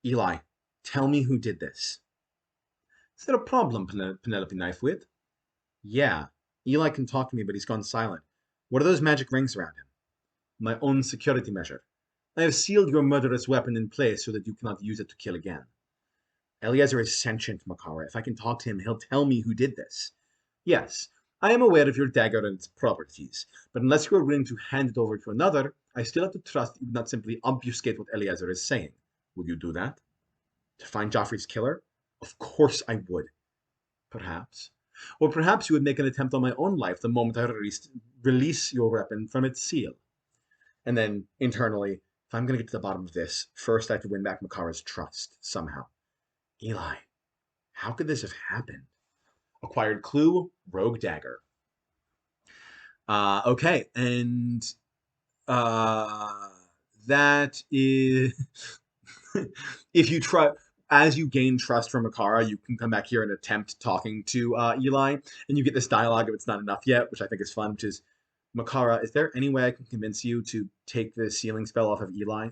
S1: Eli, tell me who did this. Is there a problem, Penelope Knifewit? Yeah. Eli can talk to me, but he's gone silent. What are those magic rings around him? My own security measure. I have sealed your murderous weapon in place so that you cannot use it to kill again. Eliezer is sentient, Makara. If I can talk to him, he'll tell me who did this. Yes, I am aware of your dagger and its properties, but unless you are willing to hand it over to another, I still have to trust that you would not simply obfuscate what Eliezer is saying. Would you do that? To find Joffrey's killer? Of course I would. Perhaps. Or perhaps you would make an attempt on my own life the moment I release your weapon from its seal. And then internally, if I'm going to get to the bottom of this, first I have to win back Makara's trust somehow. Eli, how could this have happened? Acquired clue, rogue dagger. Okay, and uh, that is if you try as you gain trust from Makara, you can come back here and attempt talking to Eli, and you get this dialogue of "It's not enough yet," which I think is fun. Which is, Makara, is there any way I can convince you to take the sealing spell off of Eli?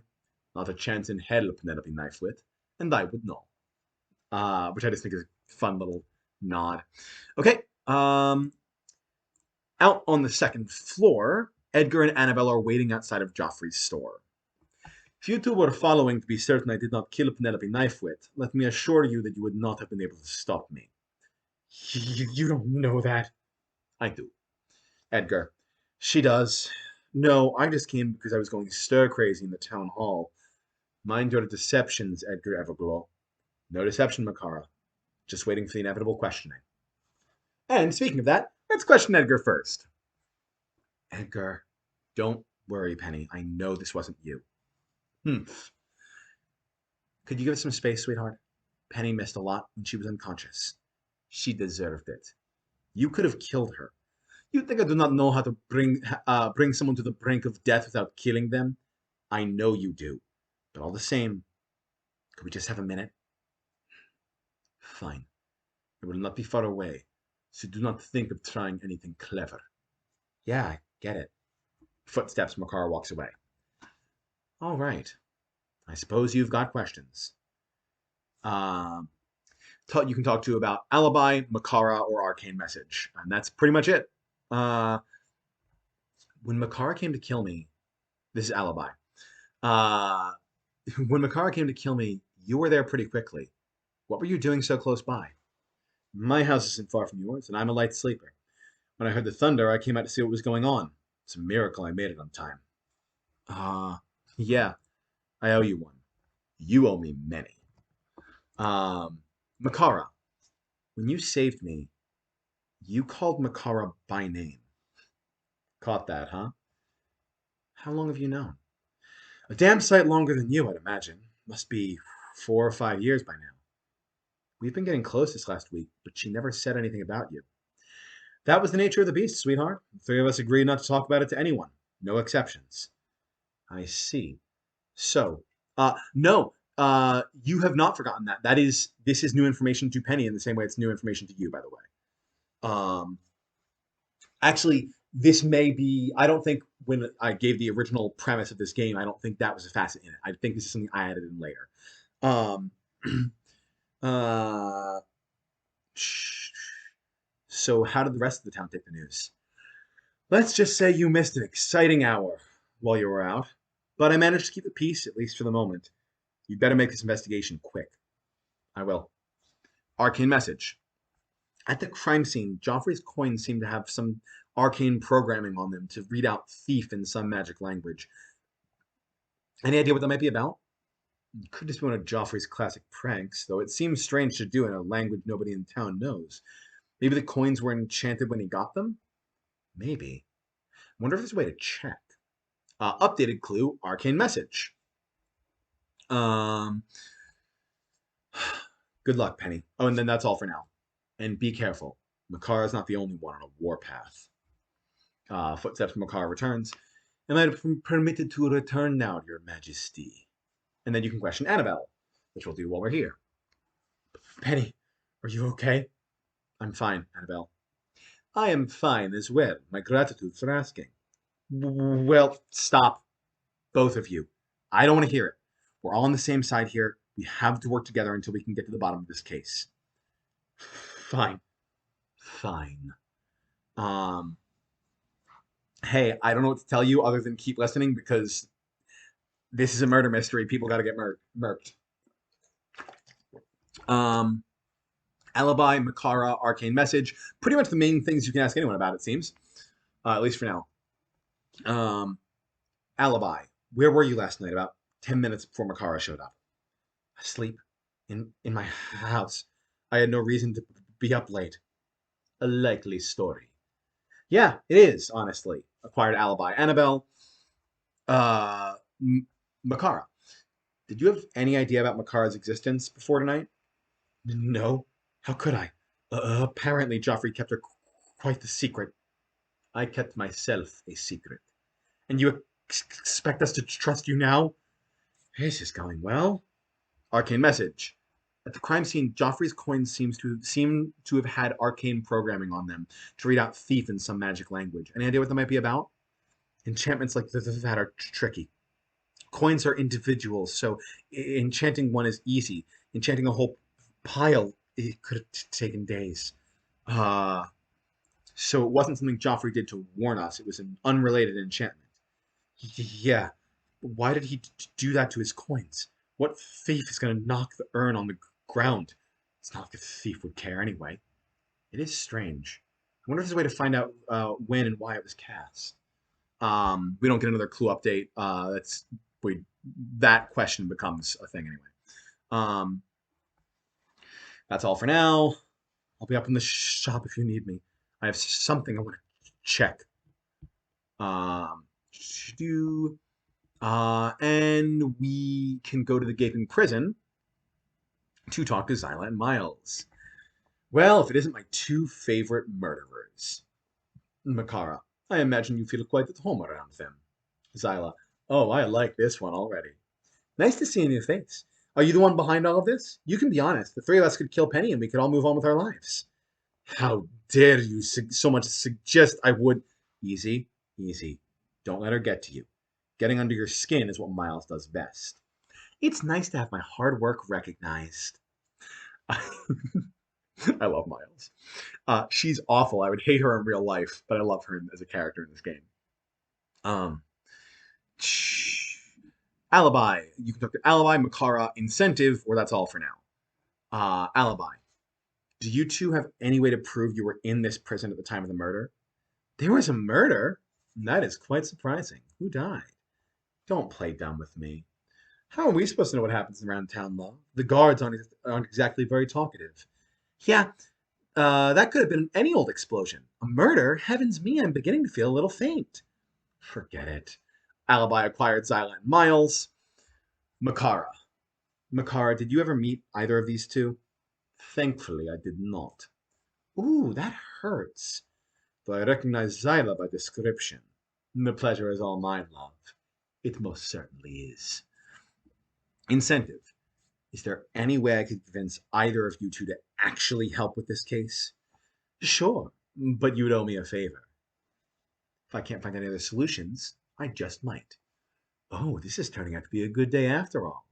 S1: Not a chance in hell, Penelope Knifewit, and I would know. Which I just think is a fun little nod. Okay, out on the second floor, Edgar and Annabelle are waiting outside of Joffrey's store. If you two were following to be certain I did not kill Penelope Knifewit, let me assure you that you would not have been able to stop me. You don't know that. I do. Edgar. She does. No, I just came because I was going stir crazy in the town hall. Mind your deceptions, Edgar Everglow. No deception, Makara. Just waiting for the inevitable questioning. And speaking of that, let's question Edgar first. Edgar, don't worry, Penny. I know this wasn't you. Could you give us some space, sweetheart? Penny missed a lot when she was unconscious. She deserved it. You could have killed her. You think I do not know how to bring someone to the brink of death without killing them? I know you do. But all the same, could we just have a minute? Fine. It will not be far away, so do not think of trying anything clever. Yeah, I get it. Footsteps, Makara walks away. All right. I suppose you've got questions. Um, you can talk to about alibi, Makara, or arcane message, and that's pretty much it. Uh, when Makara came to kill me, this is alibi. Uh, when Makara came to kill me, you were there pretty quickly. What were you doing so close by? My house isn't far from yours, and I'm a light sleeper. When I heard the thunder, I came out to see what was going on. It's a miracle I made it on time. Ah, yeah, I owe you one. You owe me many. Makara, when you saved me, you called Makara by name. Caught that, huh? How long have you known? A damn sight longer than you, I'd imagine. Must be 4 or 5 years by now. We've been getting close this last week, but she never said anything about you. That was the nature of the beast, sweetheart. The three of us agreed not to talk about it to anyone. No exceptions. I see. So, no, you have not forgotten that. This is new information to Penny in the same way it's new information to you, by the way. Um, Actually, this may be, I don't think when I gave the original premise of this game, I don't think that was a facet in it. I think this is something I added in later. Um, uh, so how did the rest of the town take the news? Let's just say you missed an exciting hour while you were out, but I managed to keep the peace, at least for the moment. You'd better make this investigation quick. I will. Arcane message. At the crime scene, Joffrey's coins seem to have some arcane programming on them to read out thief in some magic language. Any idea what that might be about? It could just be one of Joffrey's classic pranks, though it seems strange to do in a language nobody in town knows. Maybe the coins were enchanted when he got them? Maybe. Wonder if there's a way to check. Updated clue, arcane message. Um, Good luck, Penny. Oh, and then that's all for now. And be careful. Makara's not the only one on a warpath. Footsteps from Makara returns. Am I permitted to return now, Your Majesty? And then you can question Annabelle, which we'll do while we're here. Penny, are you okay? I'm fine, Annabelle. I am fine as well. My gratitude for asking. Well, stop. Both of you. I don't want to hear it. We're all on the same side here. We have to work together until we can get to the bottom of this case. Fine. Fine. Um, hey, I don't know what to tell you other than keep listening because this is a murder mystery. People got to get murked. Um, Alibi, Makara, Arcane Message. Pretty much the main things you can ask anyone about, it seems. At least for now. Um, Alibi. Where were you last night? About 10 minutes before Makara showed up. Asleep. In my house. I had no reason to be up late. A likely story. Yeah, it is, honestly. Acquired alibi. Annabelle. Uh, Makara. Did you have any idea about Makara's existence before tonight? No. How could I? Apparently, Joffrey kept her quite the secret. I kept myself a secret. And you expect us to trust you now? This is going well. Arcane message. At the crime scene, Joffrey's coins seem to have had arcane programming on them to read out thief in some magic language. Any idea what that might be about? Enchantments like that are tricky. Coins are individuals, so enchanting one is easy. Enchanting a whole pile, it could have taken days. Uh, so it wasn't something Joffrey did to warn us. It was an unrelated enchantment. Yeah. Why did he do that to his coins? What thief is going to knock the urn on the ground? It's not like a thief would care anyway. It is strange. I wonder if there's a way to find out when and why it was cast. We don't get another clue update. That question becomes a thing anyway. Um, that's all for now. I'll be up in the shop if you need me. I have something I want to check. Um, and we can go to the gaping prison to talk to Zyla and Miles. Well, if it isn't my two favorite murderers. Makara, I imagine you feel quite at home around them. Zyla, oh, I like this one already. Nice to see a new face. Are you the one behind all of this? You can be honest. The three of us could kill Penny and we could all move on with our lives. How dare you so much suggest I would. Easy, easy. Don't let her get to you. Getting under your skin is what Miles does best. It's nice to have my hard work recognized. I love Miles. She's awful. I would hate her in real life, but I love her as a character in this game. Um, Alibi. You can talk to Alibi, Makara, Incentive, or that's all for now. Alibi. Do you two have any way to prove you were in this prison at the time of the murder? There was a murder? That is quite surprising. Who died? Don't play dumb with me. How are we supposed to know what happens around town, love? The guards aren't exactly very talkative. Yeah, that could have been any old explosion. A murder? Heavens me, I'm beginning to feel a little faint. Forget it. Alibi acquired Zyla and Miles. Makara. Makara, did you ever meet either of these two? Thankfully, I did not. Ooh, that hurts. Though I recognize Zyla by description. The pleasure is all mine, love. It most certainly is. Incentive. Is there any way I could convince either of you two to actually help with this case? Sure, but you'd owe me a favor. If I can't find any other solutions, I just might. Oh, this is turning out to be a good day after all.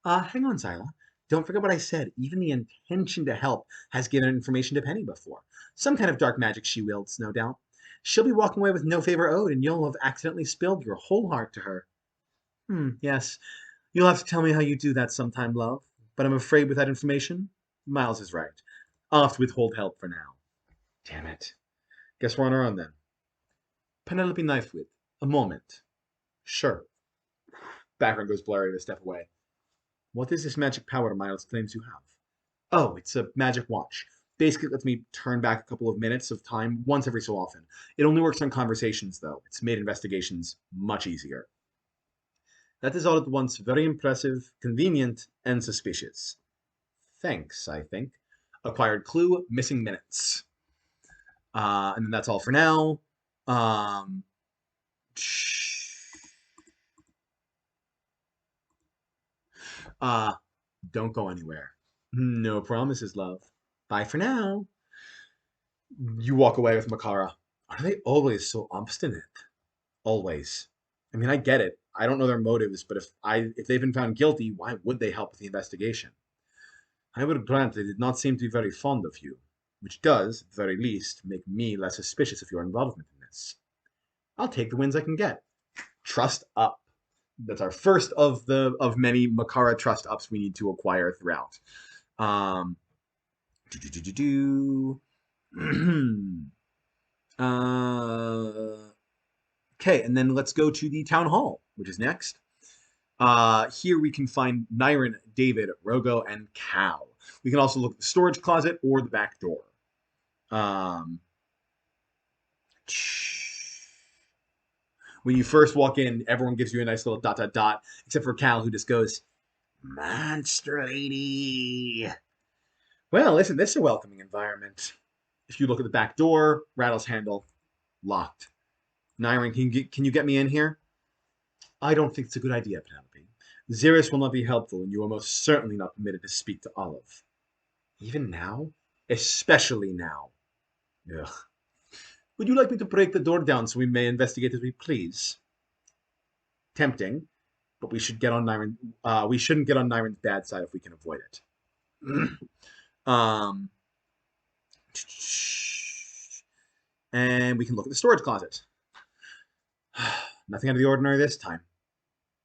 S1: Hang on, Zyla. Don't forget what I said. Even the intention to help has given information to Penny before. Some kind of dark magic she wields, no doubt. She'll be walking away with no favor owed, and you'll have accidentally spilled your whole heart to her. Yes. You'll have to tell me how you do that sometime, love. But I'm afraid with that information, Miles is right. I'll have to withhold help for now. Damn it. Guess we're on our own then. Penelope Knifewit. A moment. Sure. Background goes blurry to step away. What is this magic power Miles claims you have? Oh, it's a magic watch. Basically, it lets me turn back a couple of minutes of time once every so often. It only works on conversations, though. It's made investigations much easier. That is all at once very impressive, convenient, and suspicious. Thanks, I think. Acquired clue, missing minutes. And then that's all for now. Um, uh, don't go anywhere. No promises, love. Bye for now. You walk away with Makara. Are they always so obstinate? Always. I mean, I get it. I don't know their motives, but if they've been found guilty, why would they help with the investigation? I would grant they did not seem to be very fond of you, which does, at the very least, make me less suspicious of your involvement in this. I'll take the wins I can get. Trust up. That's our first of many Makara trust ups we need to acquire throughout. Um, do do do do do. Okay, and then let's go to the town hall, which is next. Here we can find Nyron, David, Rogo, and Cal. We can also look at the storage closet or the back door. Um, when you first walk in, everyone gives you a nice little dot dot dot, except for Cal, who just goes, "Monster Lady." Well, listen, this is a welcoming environment. If you look at the back door, rattles handle, locked. Nyron, can you get me in here? I don't think it's a good idea, Penelope. Xeris will not be helpful, and you are most certainly not permitted to speak to Olive. Even now? Especially now. Ugh. Would you like me to break the door down so we may investigate as we please? Tempting, but we should get on Nyron. We shouldn't get on Nyron's bad side if we can avoid it. um, and we can look at the storage closet. Nothing out of the ordinary this time.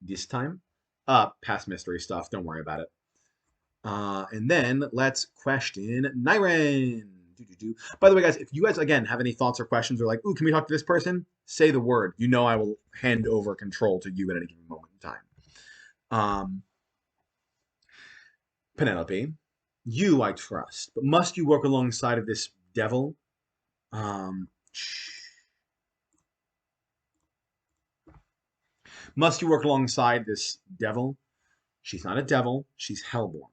S1: This time? Past mystery stuff. Don't worry about it. And then let's question Nyron. By the way, guys, if you guys, again, have any thoughts or questions or like, ooh, can we talk to this person? Say the word. You know I will hand over control to you at any given moment in time. Penelope, you I trust, but must you work alongside of this devil? Must you work alongside this devil? She's not a devil, she's hellborn.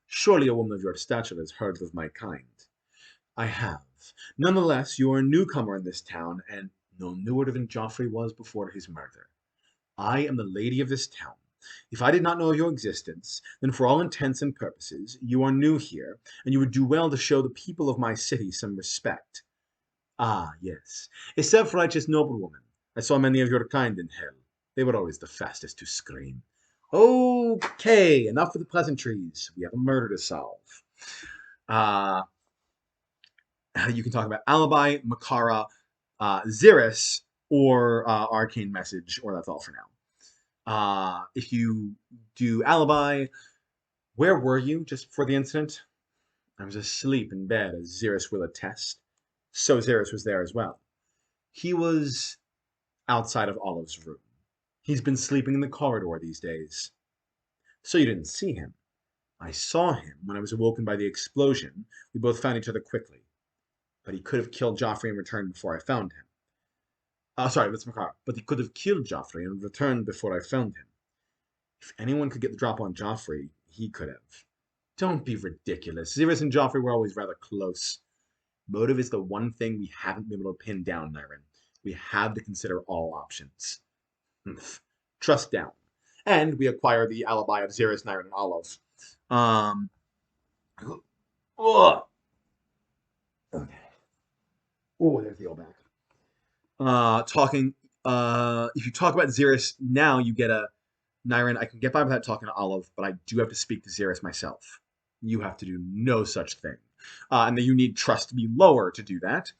S1: Surely a woman of your stature has heard of my kind. I have. Nonetheless, you are a newcomer in this town, and no newer than Joffrey was before his murder. I am the lady of this town. If I did not know of your existence, then for all intents and purposes, you are new here, and you would do well to show the people of my city some respect. Ah, yes, a self-righteous noblewoman. I saw many of your kind in hell. They were always the fastest to scream. Okay, enough of the pleasantries. We have a murder to solve. You can talk about Alibi, Makara, Xeris, or Arcane Message, or that's all for now. If you do Alibi, where were you just before the incident? I was asleep in bed, as Xeris will attest. So Xeris was there as well. He was outside of Olive's room. He's been sleeping in the corridor these days. So you didn't see him. I saw him when I was awoken by the explosion. We both found each other quickly. But he could have killed Joffrey and returned before I found him. Sorry, that's Makar. But he could have killed Joffrey and returned before I found him. If anyone could get the drop on Joffrey, he could have. Don't be ridiculous. Xerxes and Joffrey were always rather close. Motive is the one thing we haven't been able to pin down, Nyrin. We have to consider all options. Trust down. And we acquire the alibi of Xerxes, Nyrin, and Olive. Ugh. Okay. Oh, there's the old back. If you talk about Xerxes now, you get a Nyrin. I can get by without talking to Olive, but I do have to speak to Xerxes myself. You have to do no such thing. And then you need trust to be lower to do that.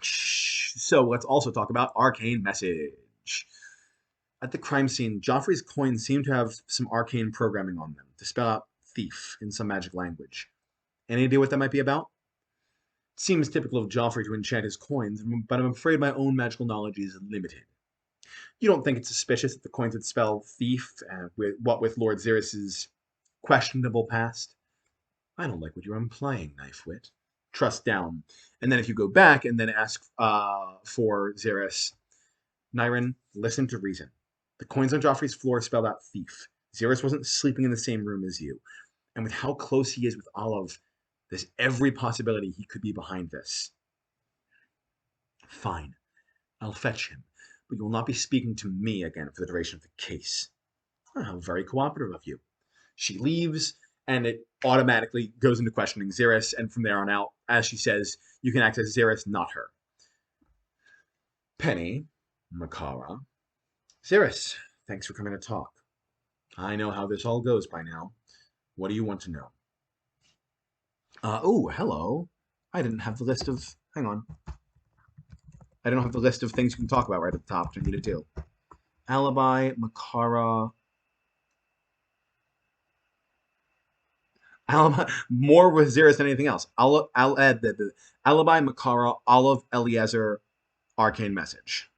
S1: So let's also talk about Arcane Message. At the crime scene, Joffrey's coins seem to have some arcane programming on them to spell out thief in some magic language. Any idea what that might be about? It seems typical of Joffrey to enchant his coins, but I'm afraid my own magical knowledge is limited. You don't think it's suspicious that the coins would spell thief, with Lord Xerxes' questionable past? I don't like what you're implying, Knifewit. Trust down. And then if you go back and then ask for Xerxes, Nyrin, listen to reason. The coins on Joffrey's floor spelled out thief. Xerxes wasn't sleeping in the same room as you. And with how close he is with Olive, there's every possibility he could be behind this. Fine. I'll fetch him. But you will not be speaking to me again for the duration of the case. Oh, how very cooperative of you. She leaves, and it automatically goes into questioning Xerxes, and from there on out, as she says, you can access Xerxes, not her. Penny, Makara. Xerxes, thanks for coming to talk. I know how this all goes by now. What do you want to know? Oh, hello. I didn't have the list of... Hang on. I don't have the list of things you can talk about right at the top, which I need to do. Alibi, Makara... Alibi, more with Xerxes than anything else. I'll add the Alibi, Makara, Olive, Eliezer, Arcane Message.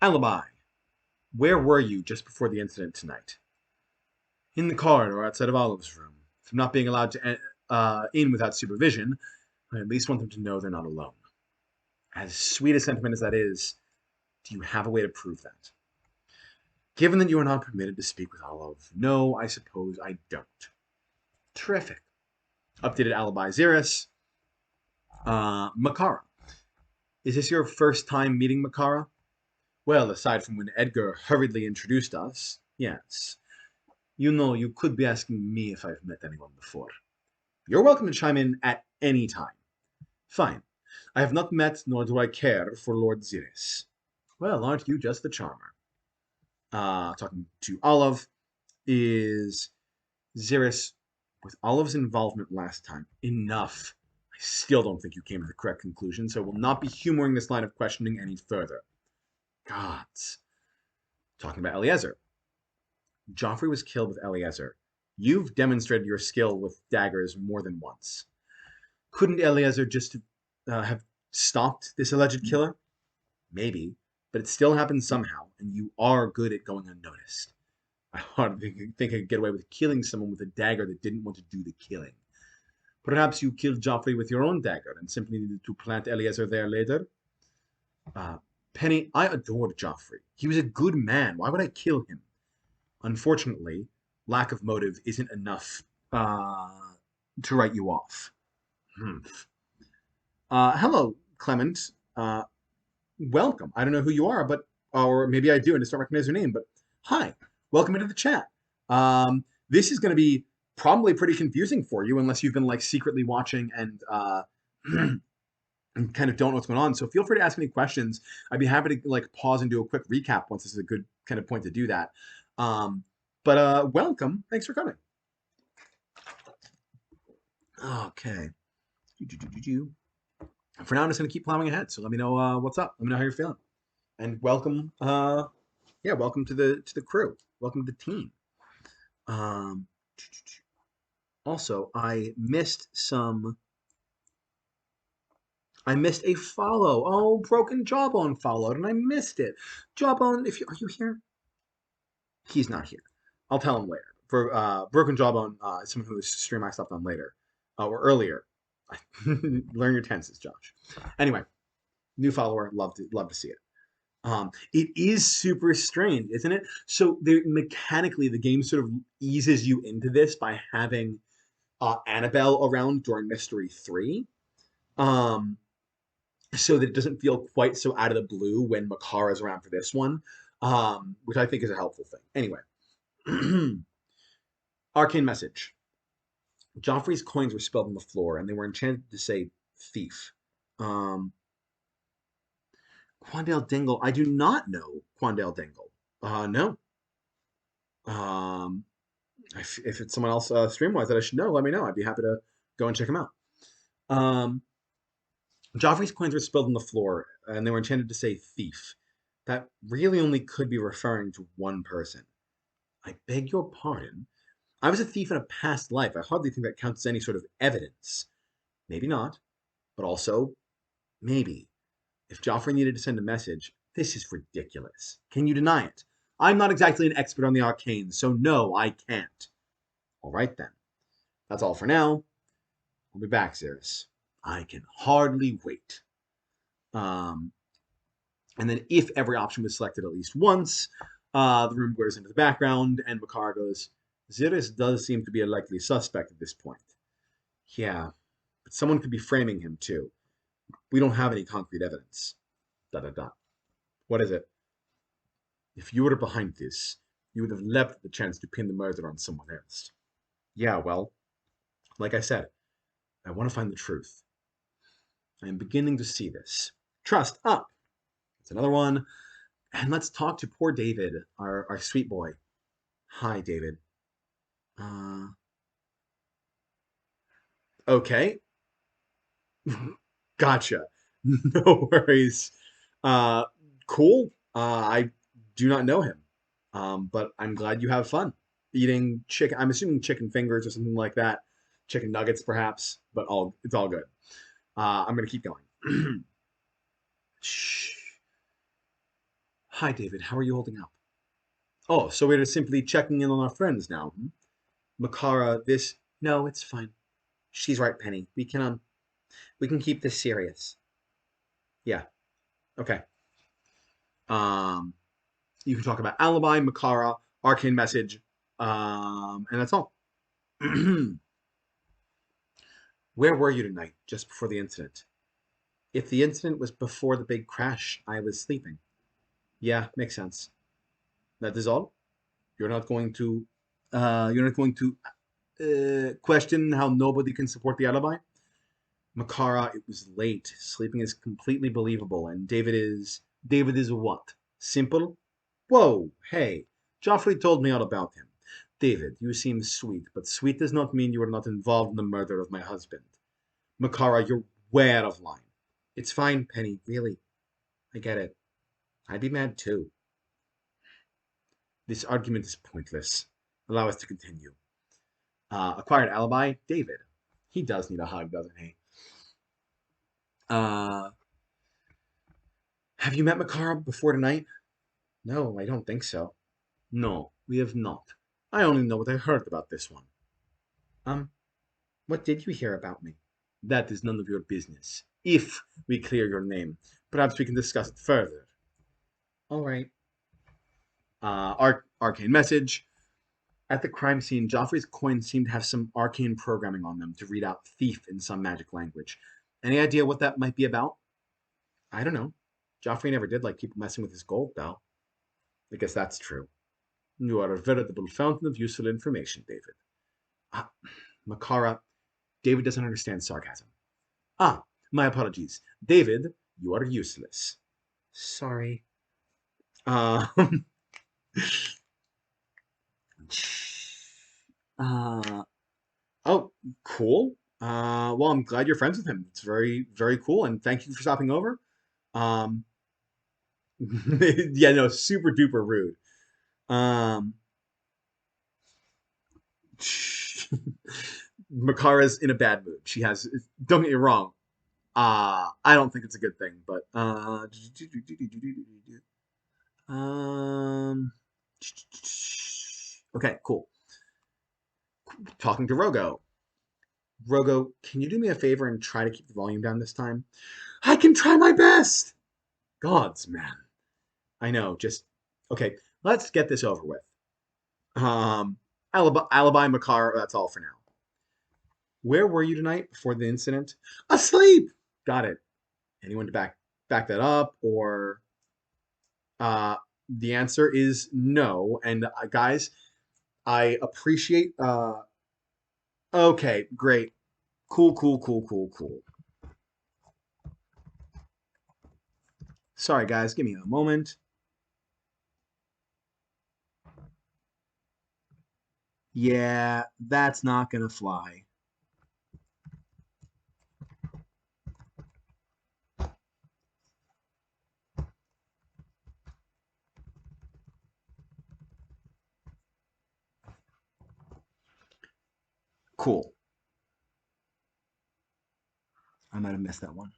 S1: Alibi. Where were you just before the incident tonight? In the corridor outside of Olive's room. From not being allowed to in without supervision, I at least want them to know they're not alone. As sweet a sentiment as that is, do you have a way to prove that? Given that you are not permitted to speak with Olive, no, I suppose I don't. Terrific. Updated alibi Xerxes. Makara. Is this your first time meeting Makara? Well, aside from when Edgar hurriedly introduced us, yes. You know, you could be asking me if I've met anyone before. You're welcome to chime in at any time. Fine. I have not met, nor do I care, for Lord Xerxes. Well, aren't you just the charmer? Talking to Olive, is Xerxes, with Olive's involvement last time, enough. I still don't think you came to the correct conclusion, so I will not be humoring this line of questioning any further. Gods. Talking about Eliezer. Joffrey was killed with Eliezer. You've demonstrated your skill with daggers more than once. Couldn't Eliezer just have stopped this alleged killer? Maybe, but it still happened somehow, and you are good at going unnoticed. I hardly think I could get away with killing someone with a dagger that didn't want to do the killing. Perhaps you killed Joffrey with your own dagger and simply needed to plant Eliezer there later? Penny, I adored Joffrey. He was a good man. Why would I kill him? Unfortunately, lack of motive isn't enough to write you off. Hello, Clement. Welcome. I don't know who you are, or maybe I do and just don't recognize your name, but hi. Welcome into the chat. This is going to be probably pretty confusing for you unless you've been like secretly watching and and kind of don't know what's going on. So feel free to ask any questions. I'd be happy to like pause and do a quick recap once this is a good kind of point to do that. But welcome. Thanks for coming. Okay. For now, I'm just going to keep plowing ahead. So let me know what's up. Let me know how you're feeling. And welcome. Yeah, welcome to the crew. Welcome to the team. Um, Also, I missed a follow. Oh, Broken Jawbone followed, and I missed it. Jawbone, if you are you here? He's not here. I'll tell him later. Broken Jawbone is someone who stream I stopped on later or earlier. Learn your tenses, Josh. Anyway, new follower. Love to see it. It is super strange, isn't it? So mechanically, the game sort of eases you into this by having Annabelle around during Mystery 3. Um, so that it doesn't feel quite so out of the blue when Makara's around for this one, which I think is a helpful thing. Anyway, arcane message. Joffrey's coins were spilled on the floor, and they were enchanted to say thief. Um, Quandale Dingle. I do not know Quandale Dingle. No. Um, if it's someone else stream-wise that I should know, let me know. I'd be happy to go and check him out. Um, Joffrey's coins were spilled on the floor, and they were enchanted to say thief. That really only could be referring to one person. I beg your pardon. I was a thief in a past life. I hardly think that counts as any sort of evidence. Maybe not, but also, maybe. If Joffrey needed to send a message, this is ridiculous. Can you deny it? I'm not exactly an expert on the arcane, so no, I can't. All right then. That's all for now. We'll be back, Xeris. I can hardly wait. And then if every option was selected at least once, the room goes into the background, and Makar goes, Xeris does seem to be a likely suspect at this point. Yeah, but someone could be framing him too. We don't have any concrete evidence. Da da da. What is it? If you were behind this, you would have left the chance to pin the murder on someone else. Yeah, well, like I said, I want to find the truth. I am beginning to see this. Trust up. It's another one. And let's talk to poor David, our sweet boy. Hi, David. Uh, okay. Gotcha. No worries. Uh, cool. I do not know him, but I'm glad you have fun eating chicken. I'm assuming chicken fingers or something like that, chicken nuggets perhaps. But it's all good. I'm gonna keep going. Shh. Hi, David. How are you holding up? Oh, so we're just simply checking in on our friends now. Hmm? Makara, this. No, it's fine. She's right, Penny. We can keep this serious. Yeah. Okay. Um, you can talk about Alibi, Makara, Arcane Message, and that's all. Where were you tonight, just before the incident? If the incident was before the big crash, I was sleeping. Yeah, makes sense. That is all. You're not going to, question how nobody can support the alibi. Makara, it was late. Sleeping is completely believable, and David is what? Simple? Whoa, hey. Joffrey told me all about him. David, you seem sweet, but sweet does not mean you are not involved in the murder of my husband. Makara, you're way out of line. It's fine, Penny, really. I get it. I'd be mad too. This argument is pointless. Allow us to continue. Acquired alibi, David. He does need a hug, doesn't he? Uh, have you met Makara before tonight? No, I don't think so. No, we have not. I only know what I heard about this one. Um, what did you hear about me? That is none of your business. If we clear your name, perhaps we can discuss it further. All right. Arcane message. At the crime scene, Joffrey's coins seem to have some arcane programming on them to read out thief in some magic language. Any idea what that might be about? I don't know. Joffrey never did like people messing with his gold, though. I guess that's true. You are a veritable fountain of useful information, David. Ah, Makara, David doesn't understand sarcasm. Ah, my apologies. David, you are useless. Sorry. Um, uh, oh, cool. Well, I'm glad you're friends with him. It's very, very cool, and thank you for stopping over. Um, Yeah, no, super duper rude. Um, Makara's in a bad mood. She has, don't get me wrong. I don't think it's a good thing, but um, okay, cool. Talking to Rogo. Rogo, can you do me a favor and try to keep the volume down this time? I can try my best. Gods, man. I know. Just okay. Let's get this over with. Um, alibi, Makar. That's all for now. Where were you tonight before the incident? Asleep. Got it. Anyone to back that up, or uh, the answer is no. And guys, I appreciate. Okay, great, cool, cool, cool, cool, cool. Sorry, guys. Give me a moment. Yeah, that's not gonna fly. Cool. I might have missed that one.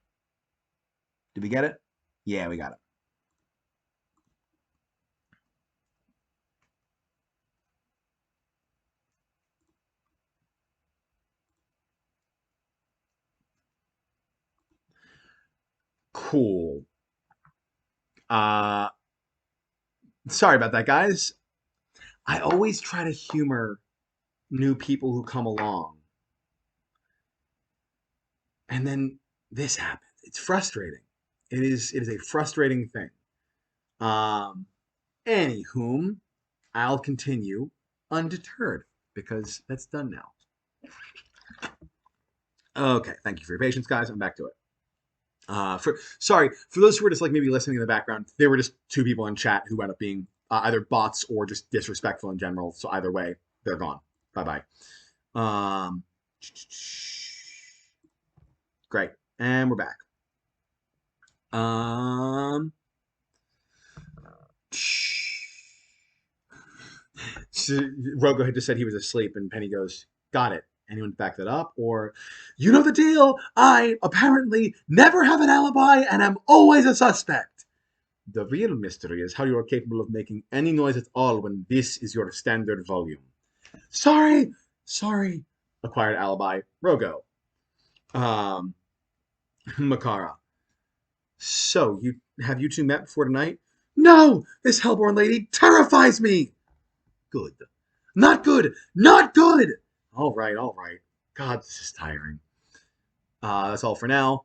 S1: Did we get it? Yeah, we got it. Cool. Uh, sorry about that, guys. I always try to humor new people who come along, and then this happens. It's frustrating. It is a frustrating thing. Um, Anywhom, I'll continue undeterred because that's done now. Okay, thank you for your patience, guys. I'm back to it. For sorry for those who were just like maybe listening in the background, there were just two people in chat who ended up being either bots or just disrespectful in general. So either way, they're gone. Bye bye. Great, and we're back. Um, so Rogo had just said he was asleep, and Penny goes, "Got it." Anyone back that up? Or, you know the deal. I apparently never have an alibi, and I'm always a suspect. The real mystery is how you are capable of making any noise at all when this is your standard volume. Sorry, sorry. Acquired alibi. Rogo. Um, Makara. So, you two met before tonight? No! This Hellborn lady terrifies me! Good. Not good! Not good! All right, all right. God, this is tiring. That's all for now.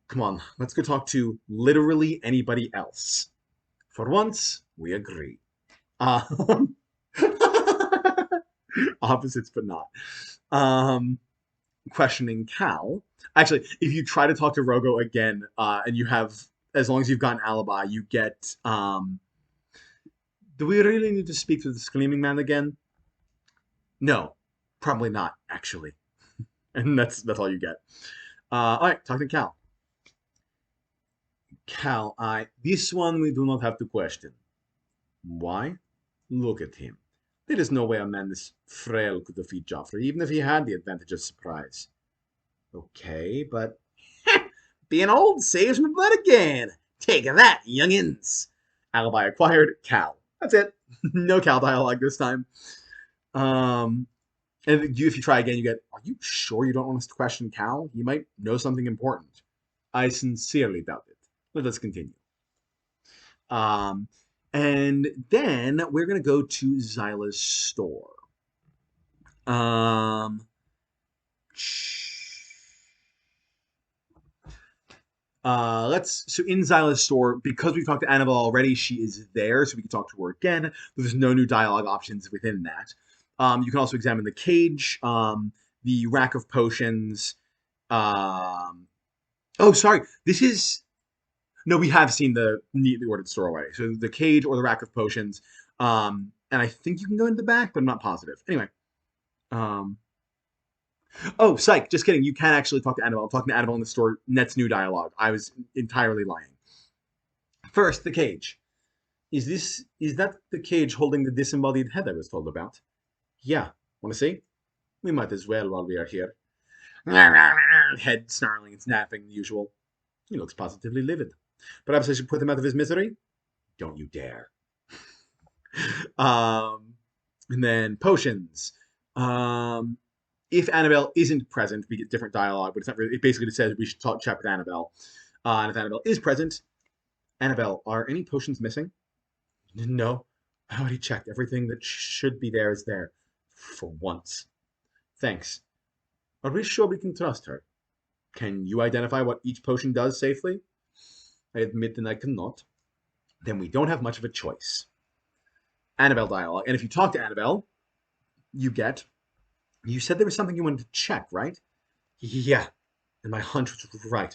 S1: Come on, let's go talk to literally anybody else. For once, we agree. Um, opposites, but not. Um, Questioning Cal. Actually, if you try to talk to Rogo again, and you have, as long as you've got an alibi, you get. Do we really need to speak to the Screaming Man again? No, probably not. Actually, and that's all you get. All right, talk to Cal. Cal, I this one we do not have to question. Why? Look at him. There is no way a man this frail could defeat Joffrey, even if he had the advantage of surprise. Okay, but being old saves my blood again. Take that, youngins. Alibi acquired. Cal. That's it. No Cal dialogue this time. Um, and if you try again, you get, are you sure you don't want us to question Cal? He might know something important. I sincerely doubt it. Let us continue. Um, and then we're going to go to Zyla's store. Um, so in Zyla's store, because we talked to Annabelle already, she is there, so we can talk to her again. There's no new dialogue options within that. You can also examine the cage, the rack of potions. Um, oh, sorry, this is no, we have seen the neatly ordered store already. So the cage or the rack of potions, and I think you can go into the back, but I'm not positive. Anyway, um, oh, psych, just kidding. You can actually talk to Annabelle. I'm talking to Annabelle in the store. Net's new dialogue. I was entirely lying. First, the cage. Is that the cage holding the disembodied head I was told about? Yeah. Want to see? We might as well while we are here. Head snarling and snapping, the usual. He looks positively livid. Perhaps I should put him out of his misery? Don't you dare. Um, and then potions. Um, if Annabelle isn't present, we get different dialogue, but it's not really, it basically just says we should chat with Annabelle. And if Annabelle is present, Annabelle, are any potions missing? No. I already checked. Everything that should be there is there. For once. Thanks. Are we sure we can trust her? Can you identify what each potion does safely? I admit that I cannot. Then we don't have much of a choice. Annabelle dialogue. And if you talk to Annabelle, you said there was something you wanted to check, right? Yeah. And my hunch was right.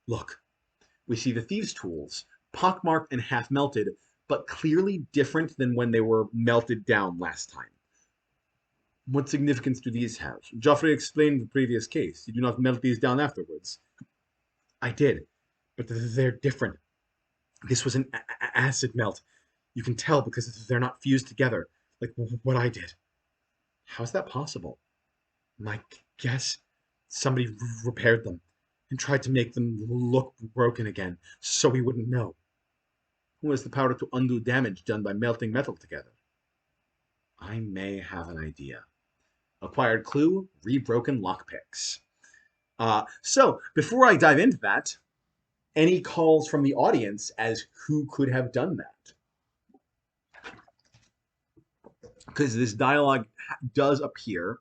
S1: Look, we see the thieves' tools, pockmarked and half melted, but clearly different than when they were melted down last time. What significance do these have? Joffrey explained the previous case. You do not melt these down afterwards. I did, but they're different. This was an acid melt. You can tell because they're not fused together, like what I did. How's that possible? My guess, somebody repaired them and tried to make them look broken again, so we wouldn't know. Who has the power to undo damage done by melting metal together? I may have an idea. Acquired clue, rebroken lockpicks. So, before I dive into that, any calls from the audience as who could have done that? Because this dialogue does appear.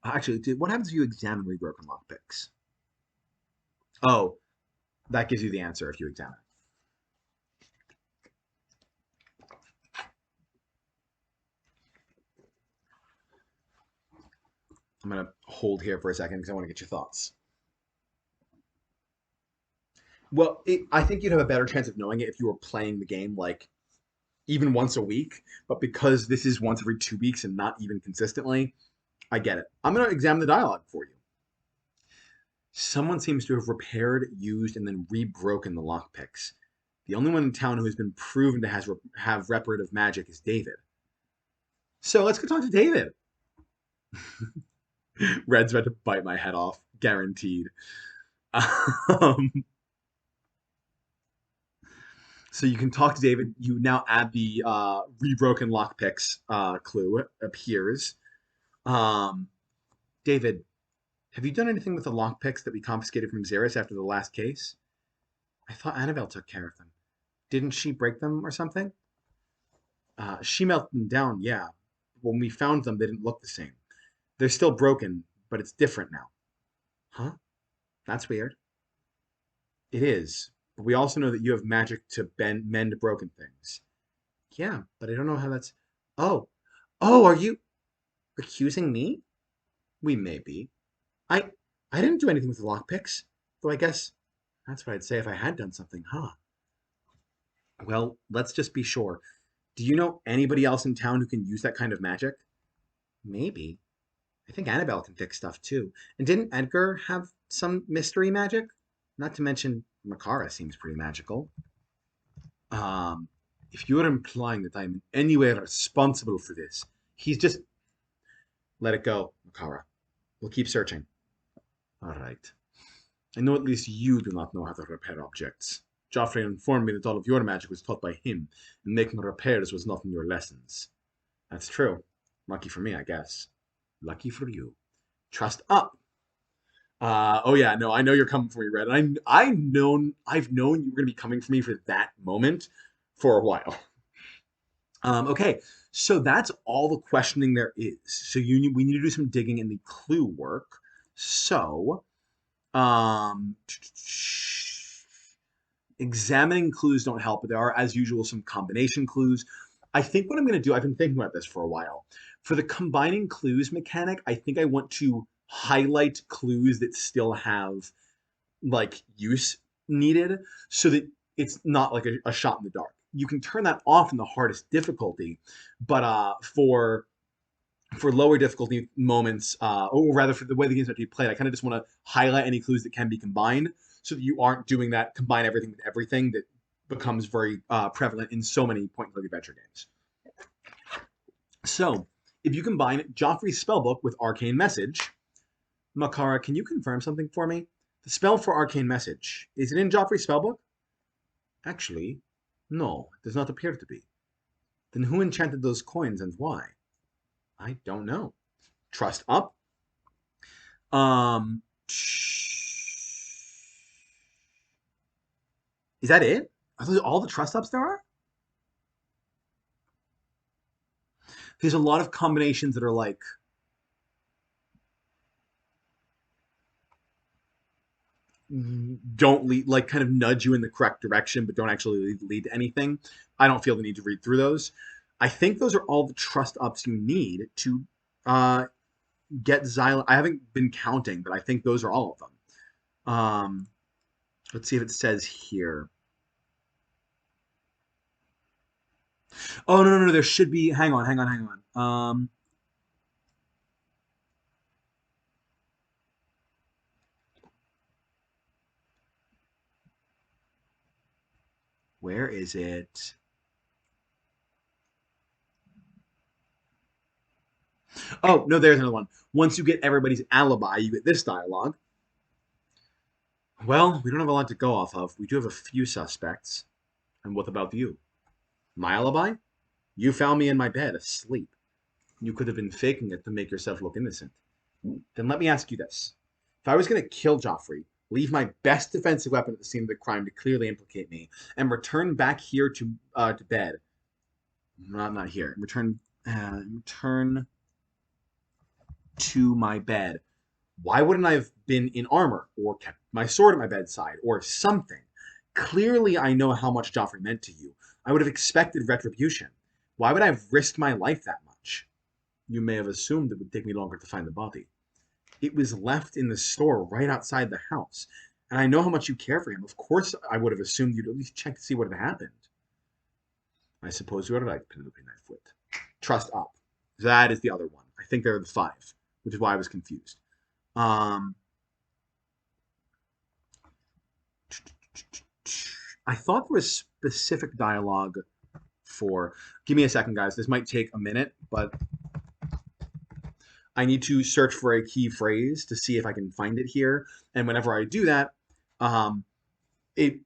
S1: Actually, what happens if you examine rebroken lockpicks? Oh, that gives you the answer if you examine. I'm going to hold here for a second because I want to get your thoughts. Well, I think you'd have a better chance of knowing it if you were playing the game like even once a week. But because this is once every 2 weeks and not even consistently, I get it. I'm going to examine the dialogue for you. Someone seems to have repaired, used, and then rebroken the lockpicks. The only one in town who has been proven to have reparative magic is David. So let's go talk to David. Red's about to bite my head off, guaranteed. Um, so you can talk to David. You now add the rebroken lockpicks clue. It appears. David, have you done anything with the lockpicks that we confiscated from Xeris after the last case? I thought Annabelle took care of them. Didn't she break them or something? She melted them down, yeah. When we found them, they didn't look the same. They're still broken, but it's different now. Huh? That's weird. It is. But we also know that you have magic to mend broken things. Yeah, but I don't know how that's. Oh. Oh, are you accusing me? We may be. I I didn't do anything with the lockpicks. Though I guess that's what I'd say if I had done something, huh? Well, let's just be sure. Do you know anybody else in town who can use that kind of magic? Maybe. I think Annabelle can fix stuff too. And didn't Edgar have some mystery magic? Not to mention, Makara seems pretty magical. Um, if you're implying that I'm in any way responsible for this, he's just. Let it go, Makara. We'll keep searching. All right. I know at least you do not know how to repair objects. Joffrey informed me that all of your magic was taught by him, and making repairs was not in your lessons. That's true. Lucky for me, I guess. Lucky for you. Trust up. Oh yeah, no, I know you're coming for me, Red. And I've known you were gonna be coming for me for that moment for a while. Okay, so that's all the questioning there is. So we need to do some digging in the clue work. So, um, examining clues don't help, but there are, as usual, some combination clues. I think what I'm going to do, I've been thinking about this for a while. For the combining clues mechanic, I think I want to highlight clues that still have like use needed so that it's not like a shot in the dark. You can turn that off in the hardest difficulty, but for lower difficulty moments, or rather for the way the game's actually played, I kind of just want to highlight any clues that can be combined so that you aren't doing that combine everything with everything that becomes very prevalent in so many point-and-click adventure games. So, if you combine Joffrey's spellbook with Arcane Message, Makara, can you confirm something for me? The spell for Arcane Message, is it in Joffrey's spellbook? Actually, no, it does not appear to be. Then who enchanted those coins and why? I don't know. Trust up. Um, is that it? Are those all the trust ups there are? There's a lot of combinations that are like don't lead, like kind of nudge you in the correct direction, but don't actually lead to anything. I don't feel the need to read through those. I think those are all the trust ups you need to uh, get Xylem. I haven't been counting, but I think those are all of them. Let's see if it says here. Oh no, there should be. Hang on. Where is it? Oh no, there's another one. Once you get everybody's alibi, you get this dialogue. Well, we don't have a lot to go off of. We do have a few suspects. And what about you? My alibi? You found me in my bed, asleep. You could have been faking it to make yourself look innocent. Then let me ask you this. If I was going to kill Joffrey, leave my best defensive weapon at the scene of the crime to clearly implicate me, and return back here to bed. Not here. Return to my bed. Why wouldn't I have been in armor, or kept my sword at my bedside, or something? Clearly, I know how much Joffrey meant to you. I would have expected retribution. Why would I have risked my life that much? You may have assumed it would take me longer to find the body. It was left in the store right outside the house. And I know how much you care for him. Of course, I would have assumed you'd at least check to see what had happened. I suppose you are right, Penelope Knifefoot. Trust up. That is the other one. I think there are the five, which is why I was confused. I thought there was specific dialogue for. Give me a second, guys. This might take a minute, but I need to search for a key phrase to see if I can find it here. And whenever I do that, it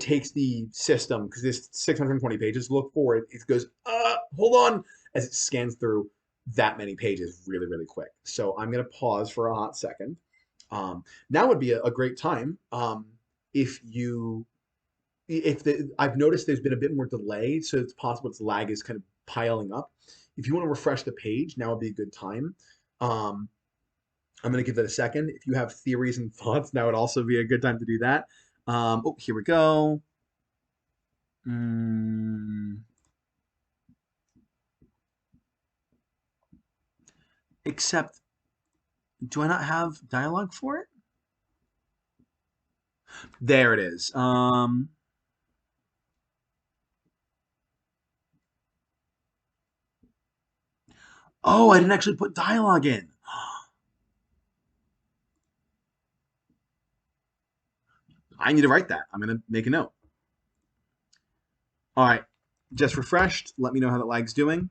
S1: takes the system, because there's 620 pages to look for. It goes, hold on, as it scans through that many pages really, really quick. So I'm going to pause for a hot second. Now would be a great time if I've noticed there's been a bit more delay, so it's possible its lag is kind of piling up. If you want to refresh the page, now would be a good time. I'm going to give that a second. If you have theories and thoughts, now would also be a good time to do that. Oh, here we go. Except, do I not have dialogue for it? There it is. Oh, I didn't actually put dialogue in. I need to write that. I'm going to make a note. All right. Just refreshed. Let me know how that lag's doing.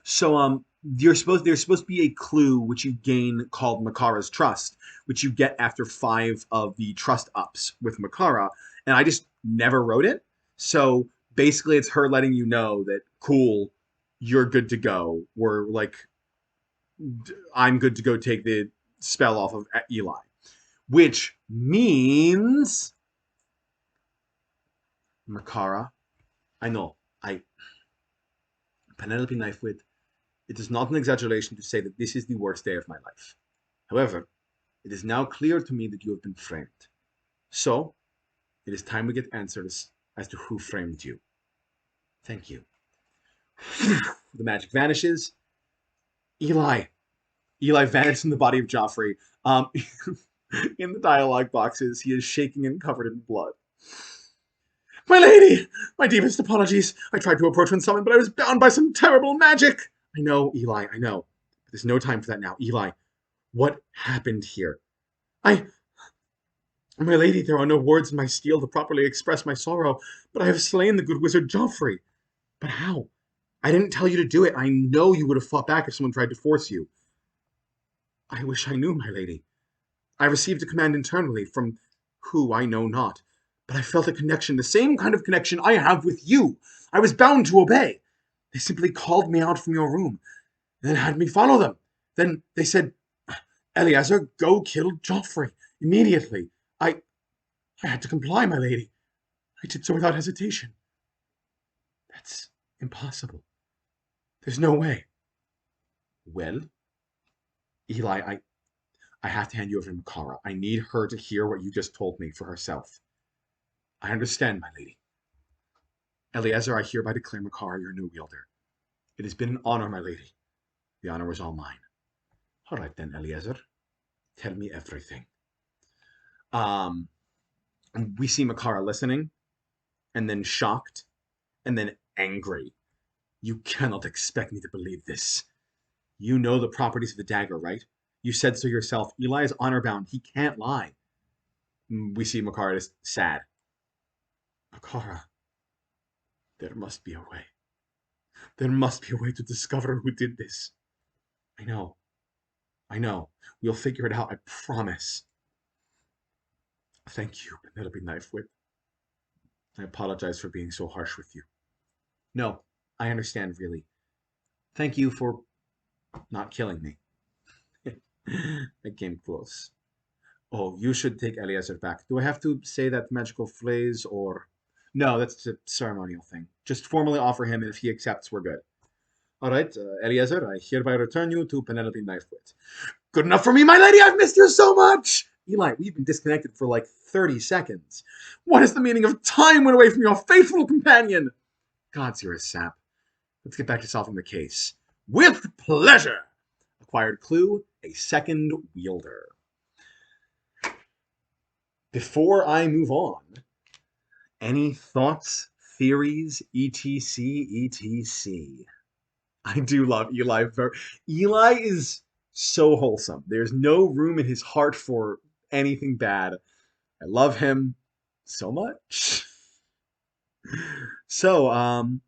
S1: So there's supposed to be a clue which you gain called Makara's Trust, which you get after 5 of the trust ups with Makara, and I just never wrote it. So basically it's her letting you know that, cool, you're good to go. We're like, I'm good to go take the spell off of Eli. Which means, Makara, I know, Penelope Knifewit, it is not an exaggeration to say that this is the worst day of my life. However, it is now clear to me that you have been framed. So, it is time we get answers as to who framed you. Thank you. The magic vanishes. Eli vanished from the body of Joffrey. In the dialogue boxes, he is shaking and covered in blood. My lady! My deepest apologies. I tried to approach when summoned, but I was bound by some terrible magic. I know, Eli, I know. But there's no time for that now. Eli, what happened here? I My lady, there are no words in my steel to properly express my sorrow, but I have slain the good wizard Joffrey. But how? I didn't tell you to do it. I know you would have fought back if someone tried to force you. I wish I knew, my lady. I received a command internally from who I know not, but I felt a connection, the same kind of connection I have with you. I was bound to obey. They simply called me out from your room, and then had me follow them. Then they said, Eleazar, go kill Joffrey immediately. I had to comply, my lady. I did so without hesitation. That's impossible. There's no way. Well, Eli, I have to hand you over to Makara. I need her to hear what you just told me for herself. I understand, my lady. Eleazar, I hereby declare Makara your new wielder. It has been an honor, my lady. The honor was all mine. All right then, Eleazar. Tell me everything. Um, we see Makara listening, and then shocked, and then angry. You cannot expect me to believe this. You know the properties of the dagger, right? You said so yourself. Eli is honor bound. He can't lie. We see Makara is sad. Makara, there must be a way. There must be a way to discover who did this. I know. I know. We'll figure it out. I promise. Thank you, Penelope Knifewhip. I apologize for being so harsh with you. No, I understand, really. Thank you for not killing me. I came close. Oh, you should take Eliezer back. Do I have to say that magical phrase or... No, that's a ceremonial thing. Just formally offer him, and if he accepts, we're good. All right, Eliezer, I hereby return you to Penelope Knifewit. Good enough for me, my lady. I've missed you so much. Eli, we've been disconnected for like 30 seconds. What is the meaning of time went away from your faithful companion? Gods, you're a sap. Let's get back to solving the case. With pleasure. Acquired clue, a second wielder. Before I move on, any thoughts, theories, etc., etc.? I do love Eli. Eli is so wholesome. There's no room in his heart for anything bad. I love him so much. So,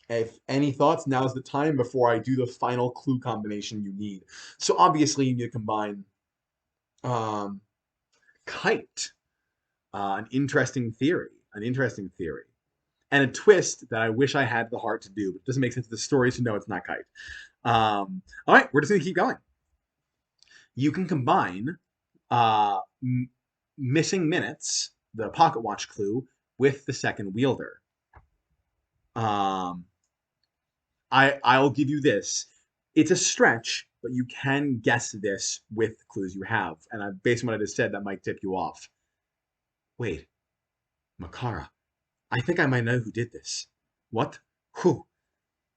S1: if any thoughts, now's the time before I do the final clue combination you need. So obviously you need to combine um, kite, an interesting theory, and a twist that I wish I had the heart to do, but it doesn't make sense to the story, so no, it's not kite. All right, we're just gonna keep going. You can combine uh, missing minutes, the pocket watch clue, with the second wielder. Um, I'll give you this. It's a stretch, but you can guess this with the clues you have. And based on what I just said, that might tip you off. Wait, Makara. I think I might know who did this. What? Who?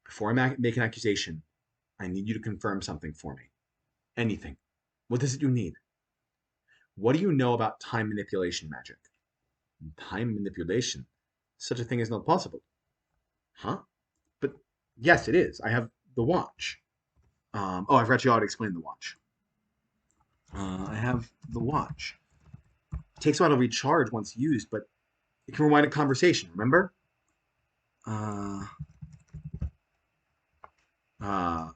S1: Before I make an accusation, I need you to confirm something for me. Anything. What is it you need? What do you know about time manipulation magic? Time manipulation? Such a thing is not possible. Huh? But yes, it is. I have the watch. Oh, I forgot you already explained the watch. I have the watch. It takes a while to recharge once used, but it can rewind a conversation, remember? Uh, uh,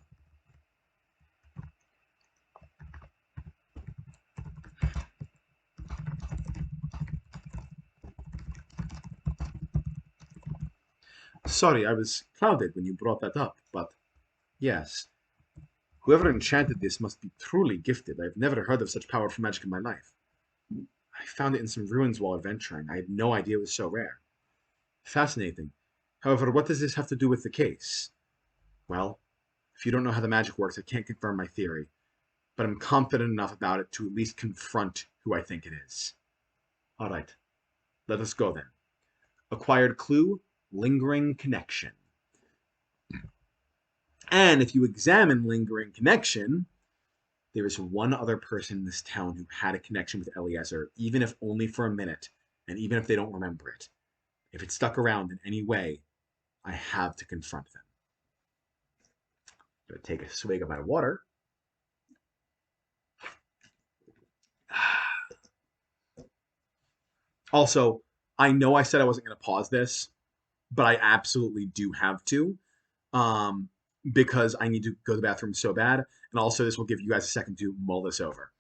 S1: Sorry, I was clouded when you brought that up, but yes. Whoever enchanted this must be truly gifted. I've never heard of such powerful magic in my life. I found it in some ruins while adventuring. I had no idea it was so rare. Fascinating. However, what does this have to do with the case? Well, if you don't know how the magic works, I can't confirm my theory, but I'm confident enough about it to at least confront who I think it is. All right, let us go then. Acquired clue, lingering connection. And if you examine lingering connection, there is one other person in this town who had a connection with Eliezer, even if only for a minute, and even if they don't remember it. If it stuck around in any way, I have to confront them. I'm going to take a swig of my water. Also, I know I said I wasn't going to pause this, but I absolutely do have to, um, because I need to go to the bathroom so bad. And also, this will give you guys a second to mull this over.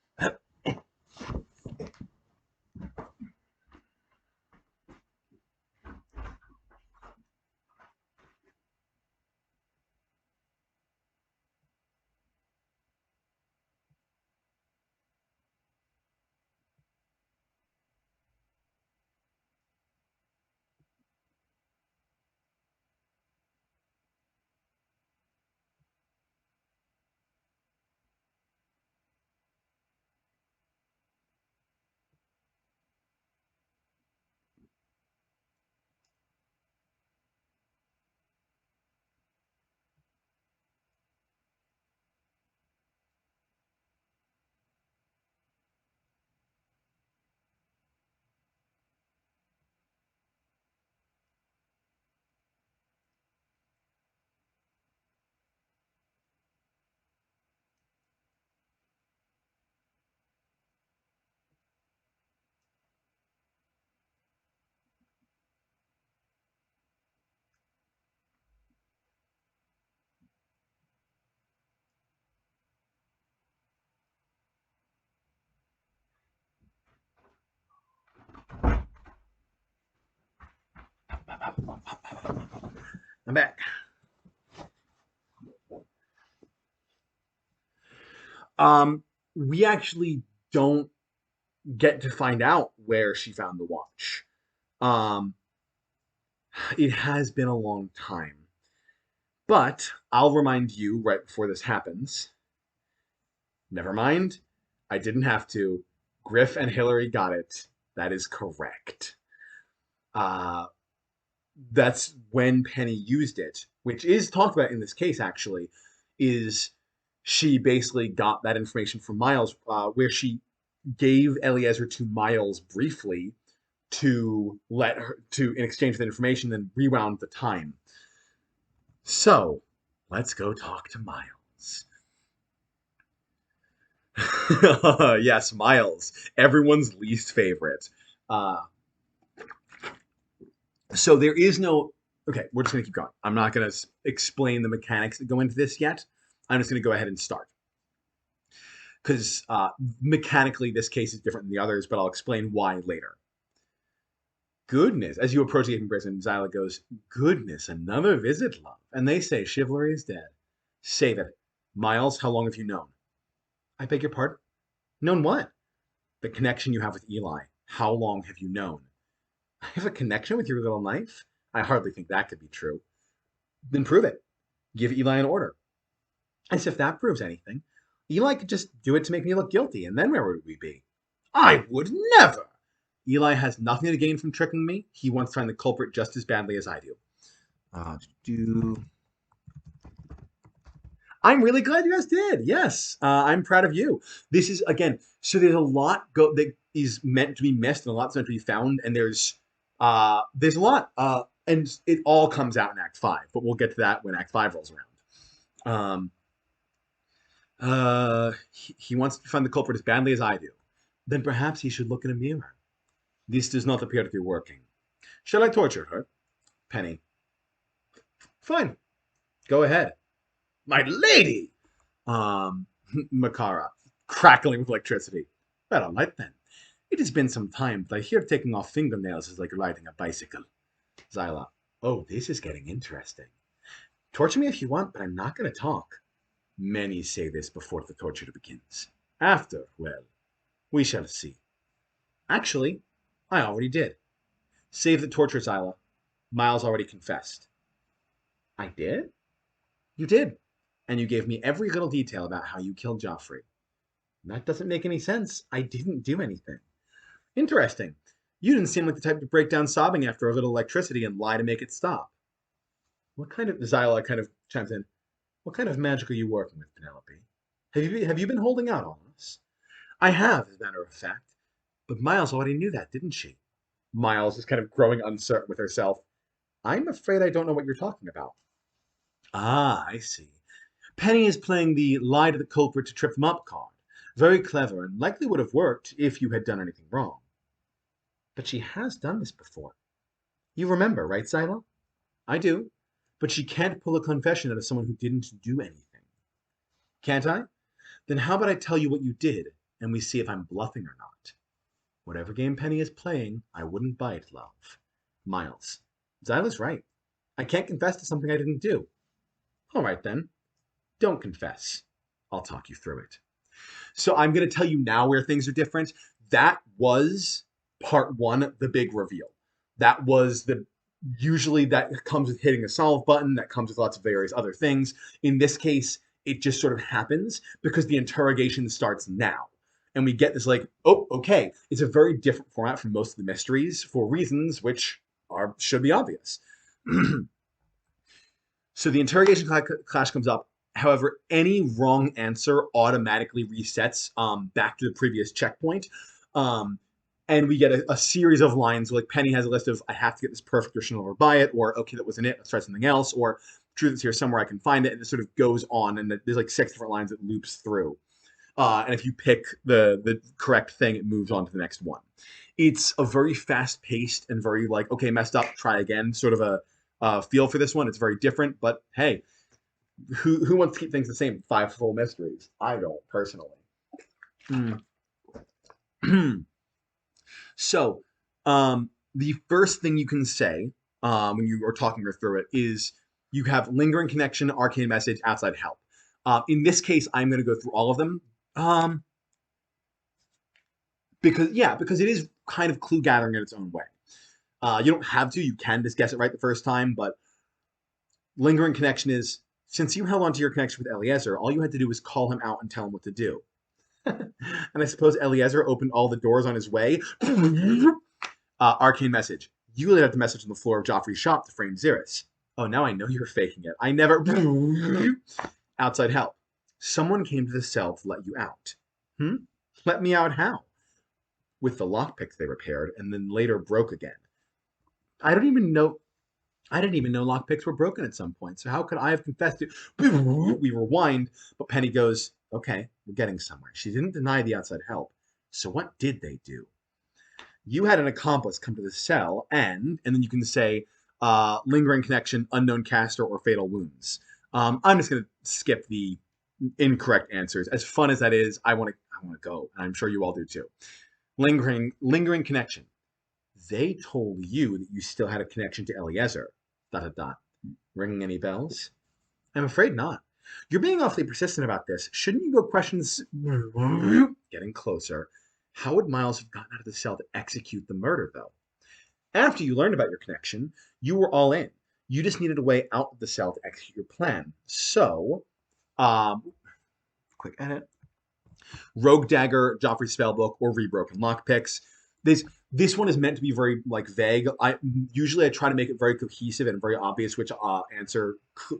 S1: I'm back. Um, we actually don't get to find out where she found the watch. Um, it has been a long time. But I'll remind you right before this happens. Never mind. I didn't have to. Griff and Hillary got it. That is correct. Uh, that's when Penny used it, which is talked about in this case, actually, is she basically got that information from Miles, where she gave Eliezer to Miles briefly to let her to in exchange for the information, then rewound the time. So let's go talk to Miles. Yes, Miles, everyone's least favorite. Uh, so there is no. Okay, we're just gonna keep going. I'm not gonna explain the mechanics that go into this yet. I'm just gonna go ahead and start because mechanically this case is different than the others, but I'll explain why later. Goodness, as you approach the prison, Zyla goes, "Goodness, another visit, love." And they say, "Chivalry is dead." Save it. Miles, how long have you known? I beg your pardon? Known what? The connection you have with Eli. How long have you known? I have a connection with your little knife? I hardly think that could be true. Then prove it. Give Eli an order. As if that proves anything. Eli could just do it to make me look guilty, and then where would we be? I would never! Eli has nothing to gain from tricking me. He wants to find the culprit just as badly as I do. Do I'm really glad you guys did. Yes, I'm proud of you. This is again. So there's a lot that is meant to be missed, and a lot that's meant to be found, and there's a lot, and it all comes out in Act Five. But we'll get to that when Act Five rolls around. He wants to find the culprit as badly as I do. Then perhaps he should look in a mirror. This does not appear to be working. Shall I torture her? Penny. Fine. Go ahead. My lady! Um, Makara, crackling with electricity. Well, all right then. It has been some time, but I hear taking off fingernails is like riding a bicycle. Zyla. Oh, this is getting interesting. Torture me if you want, but I'm not going to talk. Many say this before the torture begins. After, well, we shall see. Actually, I already did. Save the torture, Zyla. Miles already confessed. I did? You did. And you gave me every little detail about how you killed Joffrey. That doesn't make any sense. I didn't do anything. Interesting. You didn't seem like the type to break down sobbing after a little electricity and lie to make it stop. What kind of Zyla kind of chimes in? What kind of magic are you working with, Penelope? Have you been holding out on us? I have, as a matter of fact. But Miles already knew that, didn't she? Miles is kind of growing uncertain with herself. I'm afraid I don't know what you're talking about. Ah, I see. Penny is playing the lie to the culprit to trip them up card. Very clever, and likely would have worked if you had done anything wrong. But she has done this before. You remember, right, Zyla? I do. But she can't pull a confession out of someone who didn't do anything. Can't I? Then how about I tell you what you did, and we see if I'm bluffing or not? Whatever game Penny is playing, I wouldn't bite, love. Miles. Zyla's right. I can't confess to something I didn't do. All right, then. Don't confess. I'll talk you through it. So I'm going to tell you now where things are different. That was part one, the big reveal. That was the usually that comes with hitting a solve button, that comes with lots of various other things. In this case, it just sort of happens because the interrogation starts now. And we get this like, oh, okay. It's a very different format from most of the mysteries for reasons which should be obvious. So the interrogation clash comes up. However, any wrong answer automatically resets back to the previous checkpoint. And we get a series of lines like Penny has a list of, I have to get this perfect or she'll never buy it, or okay, that wasn't it, let's try something else, or truth is here somewhere, I can find it. And it sort of goes on, and there's like 6 different lines that loops through. And if you pick the correct thing, it moves on to the next one. It's a very fast paced and very like, okay, messed up, try again, sort of a feel for this one. It's very different, but hey, who wants to keep things the same? 5 full mysteries. I don't personally. So, the first thing you can say when you are talking her through it is you have lingering connection, arcane message, outside help. In this case, I'm going to go through all of them because it is kind of clue gathering in its own way. You don't have to; you can just guess it right the first time. But lingering connection is since you held onto your connection with Eliezer, all you had to do was call him out and tell him what to do. And I suppose Eliezer opened all the doors on his way. Arcane message. You laid out the message on the floor of Joffrey's shop to frame Xeris. Oh, now I know you're faking it. I never... Outside help. Someone came to the cell to let you out. Let me out how? With the lockpicks they repaired and then later broke again. I didn't even know lockpicks were broken at some point, so how could I have confessed it? We rewind, but Penny goes, okay, we're getting somewhere. She didn't deny the outside help. So what did they do? You had an accomplice come to the cell, and then you can say lingering connection, unknown caster, or fatal wounds. I'm just going to skip the incorrect answers. As fun as that is, I want to go, and I'm sure you all do too. Lingering connection. They told you that you still had a connection to Eliezer. ... Ringing any bells? I'm afraid not. You're being awfully persistent about this. Shouldn't you go questions? Getting closer. How would Miles have gotten out of the cell to execute the murder, though? After you learned about your connection, you were all in. You just needed a way out of the cell to execute your plan. So, quick edit. Rogue Dagger, Joffrey's Spellbook, or Rebroken Lockpicks. This one is meant to be very like vague. I try to make it very cohesive and very obvious which answer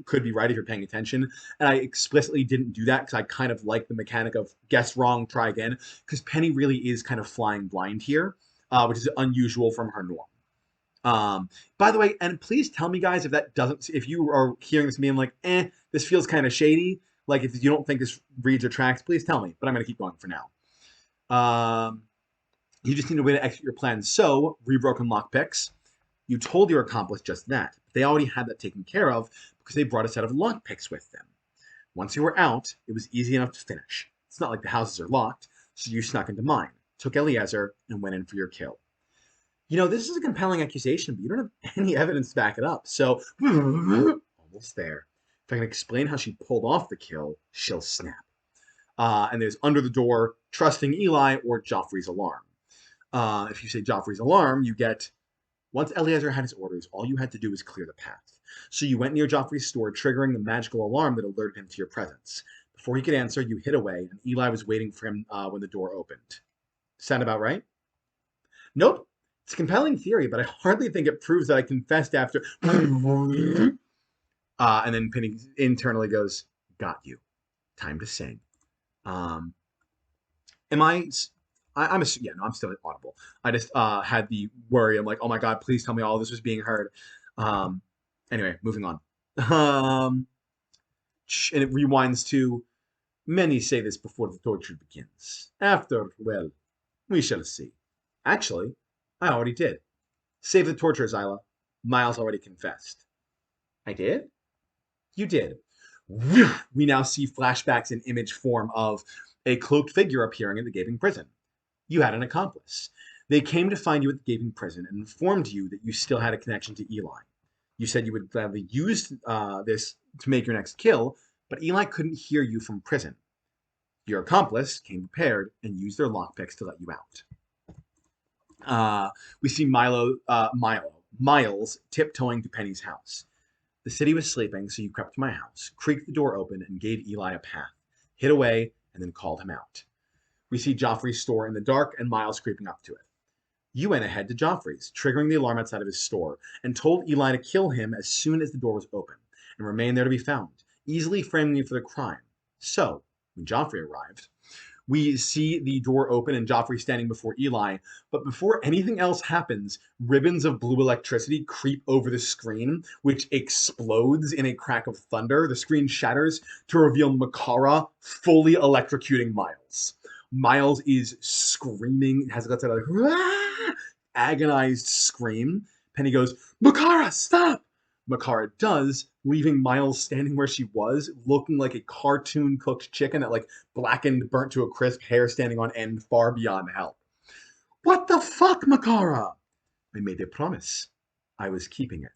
S1: could be right if you're paying attention. And I explicitly didn't do that because I kind of like the mechanic of guess wrong, try again. Because Penny really is kind of flying blind here, which is unusual from her norm. By the way, and please tell me, guys, if you are hearing this and being like, this feels kind of shady. Like if you don't think this reads or tracks, please tell me. But I'm going to keep going for now. You just need a way to execute your plan. So, rebroken lockpicks. You told your accomplice just that. They already had that taken care of because they brought a set of lockpicks with them. Once you were out, it was easy enough to finish. It's not like the houses are locked, so you snuck into mine, took Eliezer, and went in for your kill. You know, this is a compelling accusation, but you don't have any evidence to back it up. So, almost there. If I can explain how she pulled off the kill, she'll snap. And there's under the door, trusting Eli, or Joffrey's alarm. If you say Joffrey's alarm, you get, once Eliezer had his orders, all you had to do was clear the path. So you went near Joffrey's store, triggering the magical alarm that alerted him to your presence. Before he could answer, you hid away, and Eli was waiting for him when the door opened. Sound about right? Nope. It's a compelling theory, but I hardly think it proves that I confessed after... and then Penny internally goes, got you. Time to sing. I'm still audible. I just had the worry. I'm like, oh my God, please tell me all this was being heard. Anyway, moving on. And it rewinds to, many say this before the torture begins. After, well, we shall see. Actually, I already did. Save the torture, Zyla. Miles already confessed. I did? You did. We now see flashbacks in image form of a cloaked figure appearing in the gaping prison. You had an accomplice. They came to find you at the gaping prison and informed you that you still had a connection to Eli. You said you would gladly use this to make your next kill, but Eli couldn't hear you from prison. Your accomplice came prepared and used their lockpicks to let you out. We see Miles tiptoeing to Penny's house. The city was sleeping, so you crept to my house, creaked the door open, and gave Eli a path, hid away, and then called him out. We see Joffrey's store in the dark and Miles creeping up to it. You went ahead to Joffrey's, triggering the alarm outside of his store, and told Eli to kill him as soon as the door was open, and remain there to be found, easily framing you for the crime. So, when Joffrey arrived, we see the door open and Joffrey standing before Eli, but before anything else happens, ribbons of blue electricity creep over the screen, which explodes in a crack of thunder. The screen shatters to reveal Makara fully electrocuting Miles. Miles is screaming, has got that like, agonized scream. Penny goes, Makara, stop! Makara does, leaving Miles standing where she was, looking like a cartoon cooked chicken that like blackened, burnt to a crisp, hair standing on end, far beyond help. What the fuck, Makara? I made a promise. I was keeping it.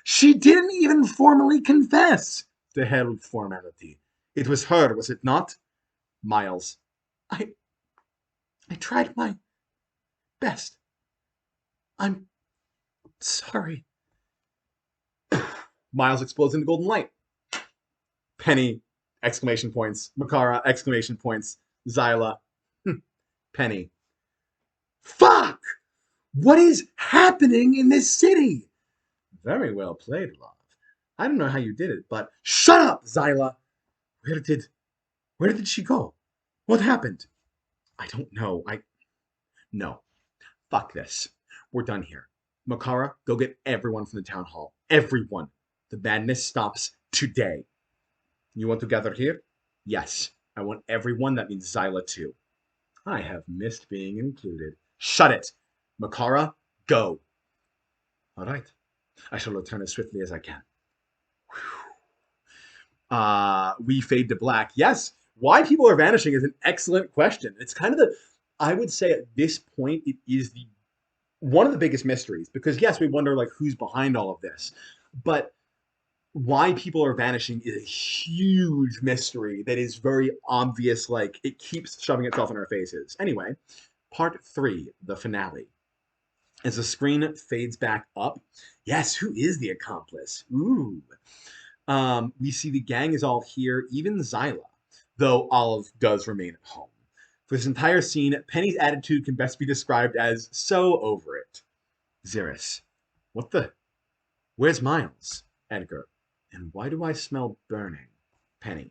S1: She didn't even formally confess. The hell with formality. It was her, was it not? Miles. I tried my best. I'm sorry. Miles explodes into golden light. Penny, exclamation points. Makara, exclamation points. Zyla, Penny. Fuck! What is happening in this city? Very well played, love. I don't know how you did it, but shut up, Zyla. Where did she go? What happened? I don't know. No. Fuck this. We're done here. Makara, go get everyone from the town hall. Everyone. The madness stops today. You want to gather here? Yes. I want everyone. That means Zyla too. I have missed being included. Shut it. Makara, go. All right. I shall return as swiftly as I can. We fade to black. Yes. Why people are vanishing is an excellent question. It's kind of I would say at this point, it is one of the biggest mysteries because yes, we wonder like who's behind all of this, but why people are vanishing is a huge mystery that is very obvious. Like it keeps shoving itself in our faces. Anyway, part 3, the finale. As the screen fades back up, yes, who is the accomplice? Ooh. We see the gang is all here, even Zyla, though Olive does remain at home. For this entire scene, Penny's attitude can best be described as so over it. Xeris, what the? Where's Miles? Edgar, and why do I smell burning? Penny,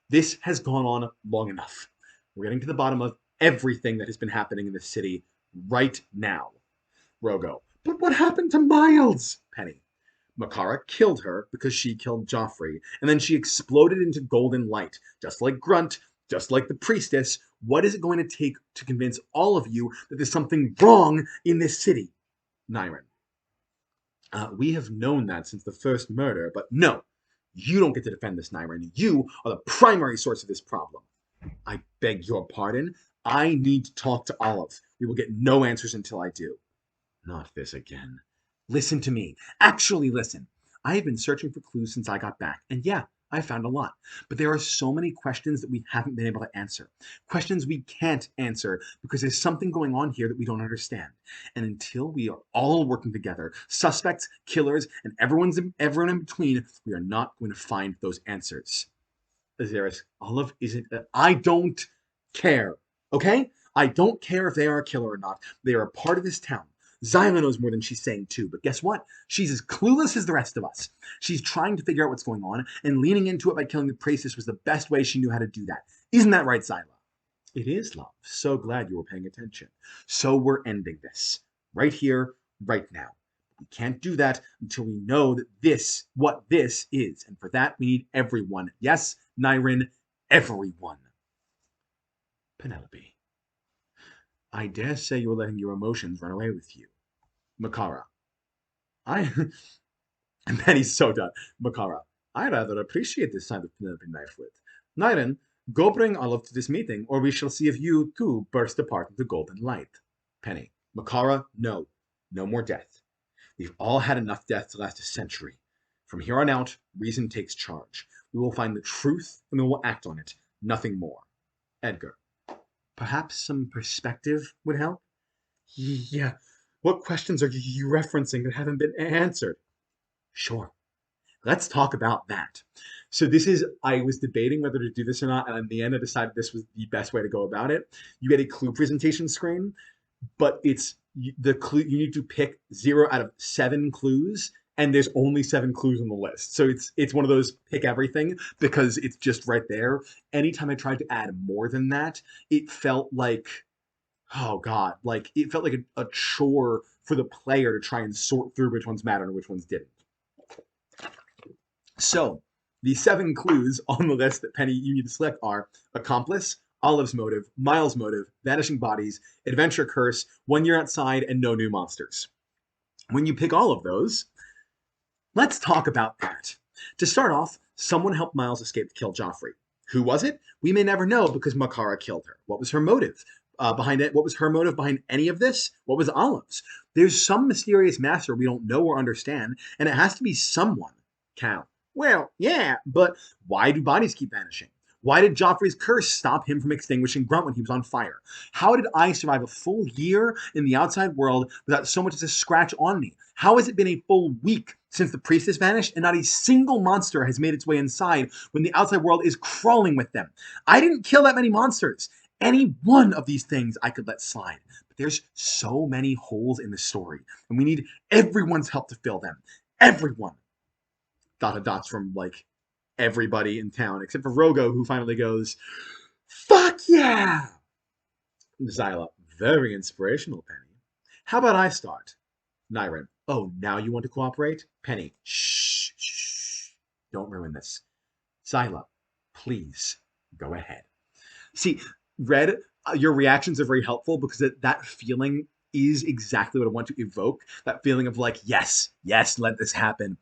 S1: this has gone on long enough. We're getting to the bottom of everything that has been happening in the city right now. Rogo, but what happened to Miles? Penny, Makara killed her because she killed Joffrey, and then she exploded into golden light, just like Grunt, just like the priestess. What is it going to take to convince all of you that there's something wrong in this city? Nyron, we have known that since the first murder, but no, you don't get to defend this, Nyron. You are the primary source of this problem. I beg your pardon. I need to talk to Olive. We will get no answers until I do. Not this again. Listen to me. Actually, listen. I have been searching for clues since I got back, and yeah, I found a lot. But there are so many questions that we haven't been able to answer. Questions we can't answer because there's something going on here that we don't understand. And until we are all working together, suspects, killers, and everyone in between, we are not going to find those answers. Azaris, Olive isn't. I don't care. Okay? I don't care if they are a killer or not. They are a part of this town. Zyla knows more than she's saying too, but guess what? She's as clueless as the rest of us. She's trying to figure out what's going on, and leaning into it by killing the priestess was the best way she knew how to do that. Isn't that right, Zyla? It is, love. So glad you were paying attention. So we're ending this. Right here, right now. We can't do that until we know that what this is. And for that, we need everyone. Yes, Nyron, everyone. Penelope. I dare say you're letting your emotions run away with you. Makara. I and Penny's so done. Makara. I rather appreciate this kind of Penelope knife wit. Nyren, go bring Olive to this meeting, or we shall see if you too burst apart into golden light. Penny. Makara, no. No more death. We've all had enough death to last a century. From here on out, reason takes charge. We will find the truth and we will act on it. Nothing more. Edgar. Perhaps some perspective would help? Yeah. What questions are you referencing that haven't been answered? Sure. Let's talk about that. So I was debating whether to do this or not, and in the end I decided this was the best way to go about it. You get a clue presentation screen, but it's the clue you need to pick 0 out of 7 clues, and there's only 7 clues on the list. So it's one of those pick everything because it's just right there. Anytime I tried to add more than that, it felt like, oh god, like it felt like a chore for the player to try and sort through which ones mattered and which ones didn't. So the 7 clues on the list that Penny you need to select are accomplice, Olive's motive, Miles' motive, vanishing bodies, adventure curse, 1 year outside, and no new monsters. When you pick all of those, let's talk about that. To start off, someone helped Miles escape to kill Joffrey. Who was it? We may never know because Makara killed her. What was her motive behind it? What was her motive behind any of this? What was Olive's? There's some mysterious master we don't know or understand, and it has to be someone. Cal. Well, yeah, but why do bodies keep vanishing? Why did Joffrey's curse stop him from extinguishing Grunt when he was on fire? How did I survive a full year in the outside world without so much as a scratch on me? How has it been a full week since the priestess vanished and not a single monster has made its way inside when the outside world is crawling with them? I didn't kill that many monsters. Any one of these things I could let slide. But there's so many holes in the story, and we need everyone's help to fill them. Everyone. Dots from like everybody in town except for Rogo, who finally goes, "Fuck yeah!" Zyla, very inspirational, Penny. How about I start? Nyren, oh, now you want to cooperate? Penny, shh, shh, don't ruin this. Zyla, please go ahead. See, Red, your reactions are very helpful because that feeling is exactly what I want to evoke. That feeling of like, yes, yes, let this happen.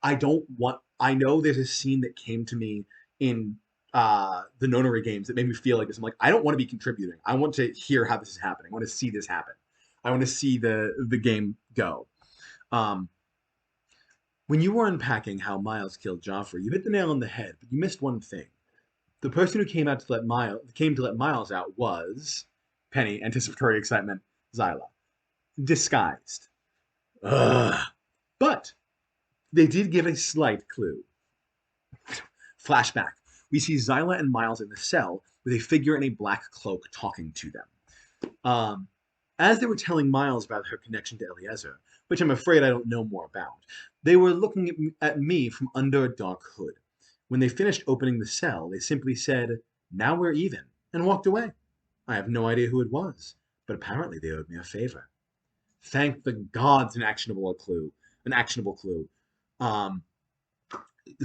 S1: I know there's a scene that came to me in the Nonary games that made me feel like this. I'm like, I don't want to be contributing. I want to hear how this is happening. I want to see this happen. I want to see the game go. When you were unpacking how Miles killed Joffrey, you hit the nail on the head, but you missed one thing. The person who came to let Miles out was Penny, anticipatory excitement, Zyla. Disguised. Ugh. But they did give a slight clue. Flashback. We see Zyla and Miles in the cell with a figure in a black cloak talking to them. As they were telling Miles about her connection to Eliezer, which I'm afraid I don't know more about, they were looking at me from under a dark hood. When they finished opening the cell, they simply said, "Now we're even," and walked away. I have no idea who it was, but apparently they owed me a favor. Thank the gods, an actionable clue.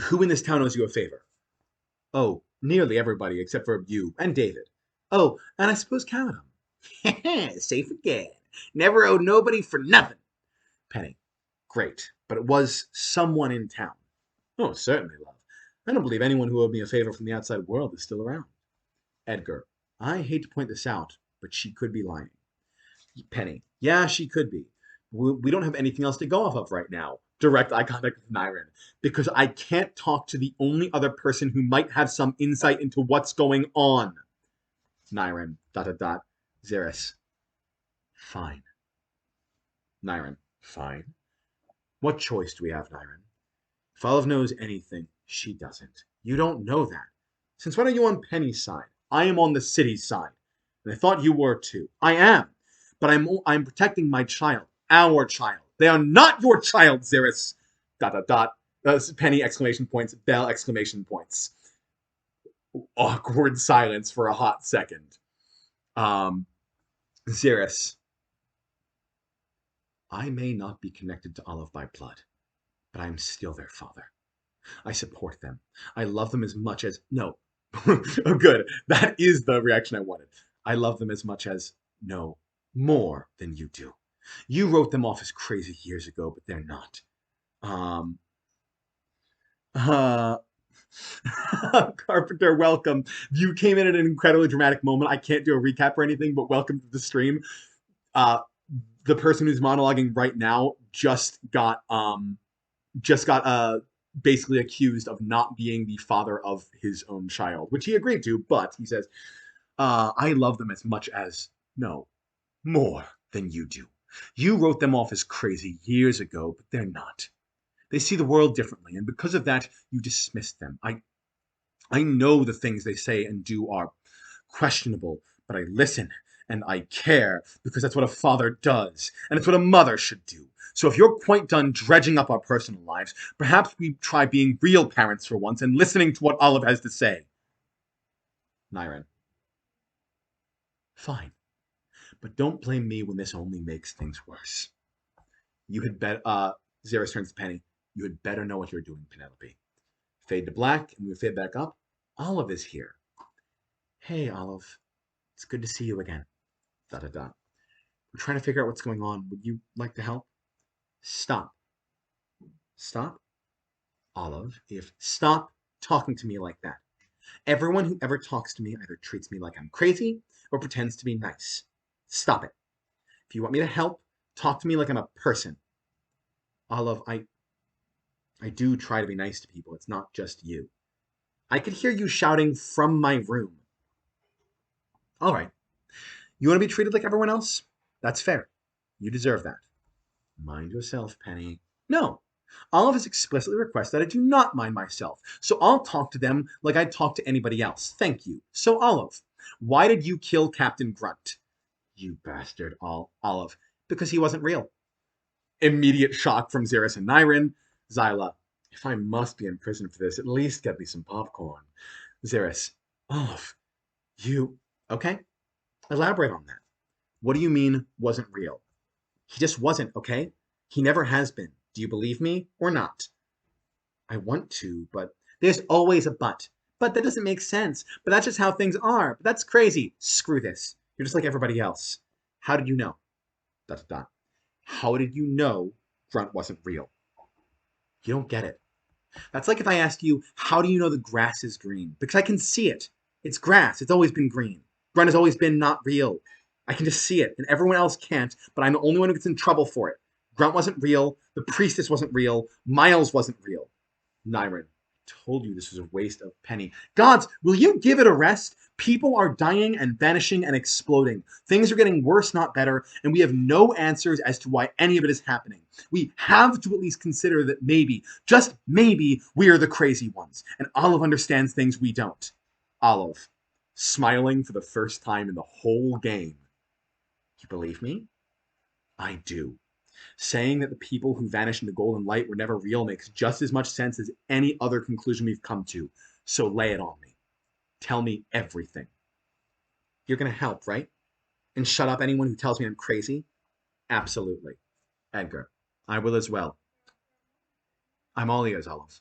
S1: Who in this town owes you a favor? Oh, nearly everybody except for you and David. Oh, and I suppose Callum. Safe again. Never owed nobody for nothing. Penny. Great, but it was someone in town. Oh, certainly, love. I don't believe anyone who owed me a favor from the outside world is still around. Edgar. I hate to point this out, but she could be lying. Penny. Yeah, she could be. We don't have anything else to go off of right now. Direct eye contact with Nyren, because I can't talk to the only other person who might have some insight into what's going on. Nyren, ... Xeris. Fine. Nyren. Fine. What choice do we have, Nyren? If Olive knows anything, she doesn't. You don't know that. Since when are you on Penny's side? I am on the city's side. And I thought you were too. I am. But I'm protecting my child. Our child. They are not your child, Xeris. ... Penny exclamation points. Bell exclamation points. Awkward silence for a hot second. Xeris. I may not be connected to Olive by blood, but I am still their father. I support them. I love them as much as... No. Oh, good. That is the reaction I wanted. I love them as much as... No. More than you do. You wrote them off as crazy years ago, but they're not. Um, uh, Carpenter, welcome. You came in at an incredibly dramatic moment. I can't do a recap or anything, but welcome to the stream. Uh, the person who's monologuing right now just got basically accused of not being the father of his own child, which he agreed to, but he says, I love them as much as, no, more than you do. You wrote them off as crazy years ago, but they're not. They see the world differently, and because of that, you dismissed them. I know the things they say and do are questionable, but I listen and I care because that's what a father does, and it's what a mother should do. So if you're quite done dredging up our personal lives, perhaps we try being real parents for once and listening to what Olive has to say. Nyren. Fine, but don't blame me when this only makes things worse. You had better, Xeris turns to Penny. You had better know what you're doing, Penelope. Fade to black, and we fade back up. Olive is here. Hey, Olive. It's good to see you again. Da da da. We're trying to figure out what's going on. Would you like to help? Stop. Stop? Olive, if stop talking to me like that. Everyone who ever talks to me either treats me like I'm crazy or pretends to be nice. Stop it. If you want me to help, talk to me like I'm a person. Olive, I do try to be nice to people. It's not just you. I could hear you shouting from my room. All right. You want to be treated like everyone else? That's fair. You deserve that. Mind yourself, Penny. No. Olive has explicitly requested that I do not mind myself, so I'll talk to them like I'd talk to anybody else. Thank you. So, Olive, why did you kill Captain Grunt? You bastard, Olive. Because he wasn't real. Immediate shock from Xeris and Nyren. Zyla, if I must be in prison for this, at least get me some popcorn. Xeris, Olive, you... Okay? Elaborate on that. What do you mean, wasn't real? He just wasn't, okay? He never has been. Do you believe me or not? I want to, but there's always a but. But that doesn't make sense. But that's just how things are. But that's crazy. Screw this. You're just like everybody else. How did you know? Dot, dot, dot. How did you know Grunt wasn't real? You don't get it. That's like if I asked you, how do you know the grass is green? Because I can see it. It's grass. It's always been green. Grunt has always been not real. I can just see it, and everyone else can't, but I'm the only one who gets in trouble for it. Grunt wasn't real. The priestess wasn't real. Miles wasn't real. Nyren, told you this was a waste of Penny. Gods, will you give it a rest? People are dying and vanishing and exploding. Things are getting worse, not better, and we have no answers as to why any of it is happening. We have to at least consider that maybe, just maybe, we are the crazy ones, and Olive understands things we don't. Olive, smiling for the first time in the whole game. You believe me? I do. Saying that the people who vanished in the golden light were never real makes just as much sense as any other conclusion we've come to. So lay it on me. Tell me everything. You're going to help, right? And shut up anyone who tells me I'm crazy? Absolutely. Edgar, I will as well. I'm all ears, Olive.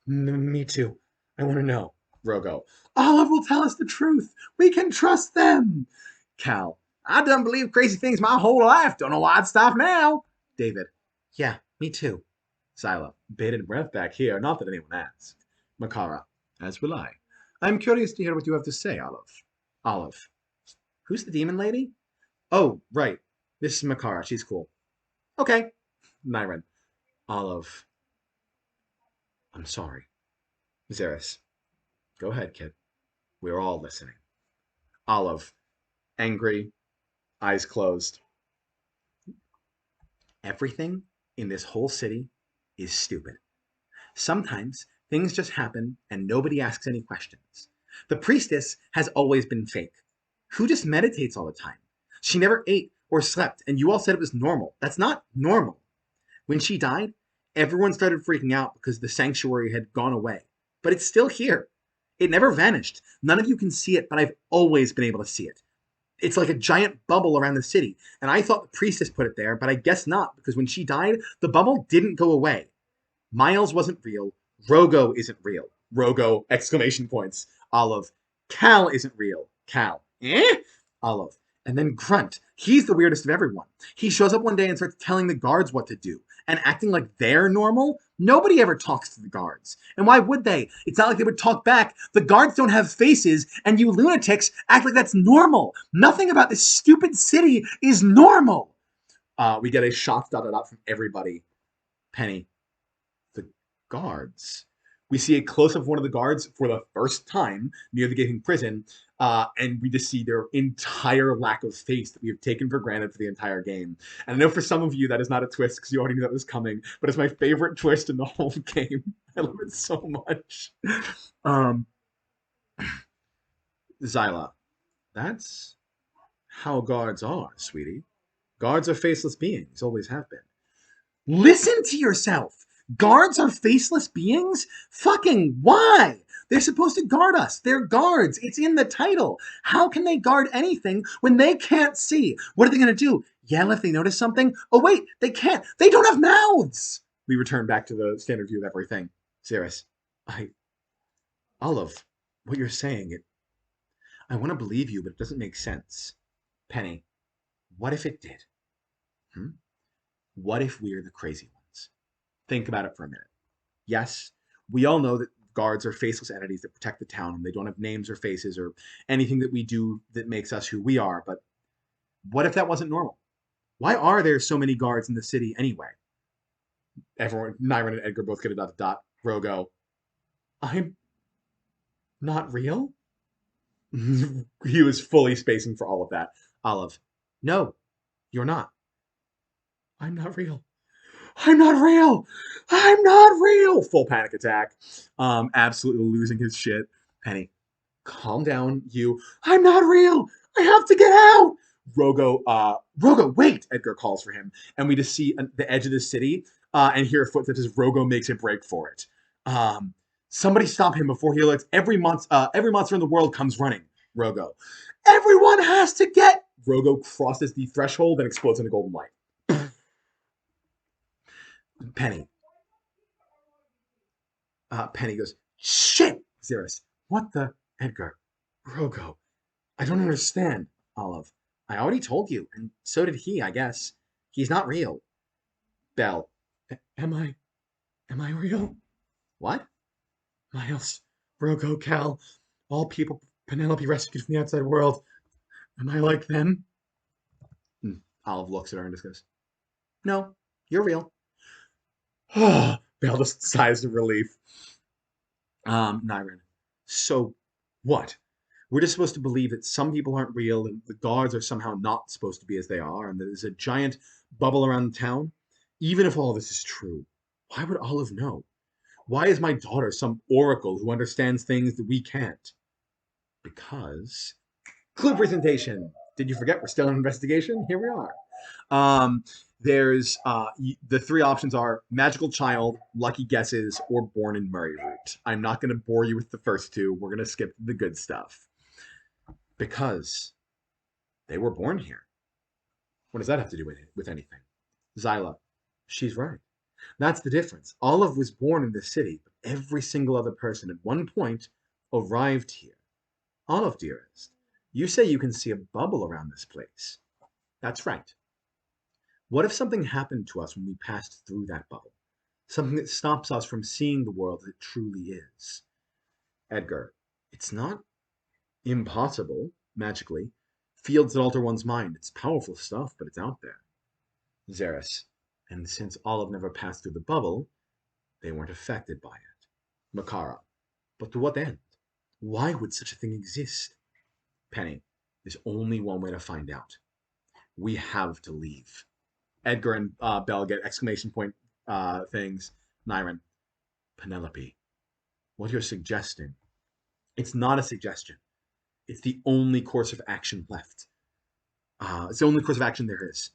S1: Me too. I want to know. Rogo. Olive will tell us the truth. We can trust them. Cal. I done believe crazy things my whole life. Don't know why I'd stop now. David. Yeah, me too. Zyla. Bated breath back here. Not that anyone asked. Makara. As will I. I'm curious to hear what you have to say, Olive. Olive. Who's the demon lady? Oh, right. This is Makara. She's cool. Okay. Nyren. Olive. I'm sorry. Xeris. Go ahead, kid. We're all listening. Olive. Angry. Eyes closed. Everything in this whole city is stupid. Sometimes things just happen and nobody asks any questions. The priestess has always been fake. Who just meditates all the time? She never ate or slept, and you all said it was normal. That's not normal. When she died, everyone started freaking out because the sanctuary had gone away. But it's still here. It never vanished. None of you can see it, but I've always been able to see it. It's like a giant bubble around the city, and I thought the priestess put it there, but I guess not, because when she died, the bubble didn't go away. Miles wasn't real. Rogo isn't real. Rogo, exclamation points. Olive. Cal isn't real. Cal. Eh? Olive. And then Grunt, he's the weirdest of everyone. He shows up one day and starts telling the guards what to do and acting like they're normal. Nobody ever talks to the guards. And why would they? It's not like they would talk back. The guards don't have faces, and you lunatics act like that's normal. Nothing about this stupid city is normal. We get a shocked dot dot dot from everybody. Penny, the guards. We see a close up of one of the guards for the first time near the gaping prison, and we just see their entire lack of face that we have taken for granted for the entire game. And I know for some of you that is not a twist because you already knew that was coming, but it's my favorite twist in the whole game. I love it so much. Um, Zyla, that's how guards are, sweetie. Guards are faceless beings, always have been. Listen to yourself. Guards are faceless beings? Fucking why? They're supposed to guard us. They're guards. It's in the title. How can they guard anything when they can't see? What are they going to do? Yell if they notice something? Oh, wait, they can't. They don't have mouths. We return back to the standard view of everything. Cirrus, Olive, what you're saying, I want to believe you, but it doesn't make sense. Penny, what if it did? Hmm? What if we're the crazy ones? Think about it for a minute. Yes, we all know that guards are faceless entities that protect the town, and they don't have names or faces or anything that we do that makes us who we are. But what if that wasn't normal? Why are there so many guards in the city anyway? Everyone, Nyron and Edgar both get a dot dot. Rogo, I'm not real? He was fully spacing for all of that. Olive, no, you're not. I'm not real. I'm not real. I'm not real. Full panic attack. Absolutely losing his shit. Penny, calm down. I'm not real. I have to get out. Rogo, wait. Edgar calls for him, and we just see the edge of the city and hear a footstep as Rogo makes a break for it. Somebody stop him before he lets every monster in the world comes running. Rogo, everyone has to get. Rogo crosses the threshold and explodes in a golden light. Penny. Penny goes, shit! Xeris, what the? Edgar. Rogo. I don't understand. Olive. I already told you, and so did he, I guess. He's not real. Belle. Am I real? What? Miles, Rogo, Cal, all people Penelope rescued from the outside world. Am I like them? Olive looks at her and just goes, no, you're real. Belle just sighs of relief. Nyron. So what? We're just supposed to believe that some people aren't real and the guards are somehow not supposed to be as they are, and that there's a giant bubble around the town? Even if all this is true, why would Olive know? Why is my daughter some oracle who understands things that we can't? Because clue presentation. Did you forget we're still in investigation? Here we are. There's the three options are magical child, lucky guesses, or born in Merryroot. I'm not going to bore you with the first two. We're going to skip the good stuff because they were born here. What does that have to do with anything? Zyla, she's right. That's the difference. Olive was born in this city, but every single other person at one point arrived here. Olive, dearest, you say you can see a bubble around this place. That's right. What if something happened to us when we passed through that bubble? Something that stops us from seeing the world as it truly is. Edgar, it's not impossible, magically. Fields that alter one's mind. It's powerful stuff, but it's out there. Xeris, and since Olive never passed through the bubble, they weren't affected by it. Makara, but to what end? Why would such a thing exist? Penny, there's only one way to find out. We have to leave. Edgar and Belle get exclamation point things. Nyron, Penelope, what you're suggesting, it's not a suggestion. It's the only course of action left. It's the only course of action there is.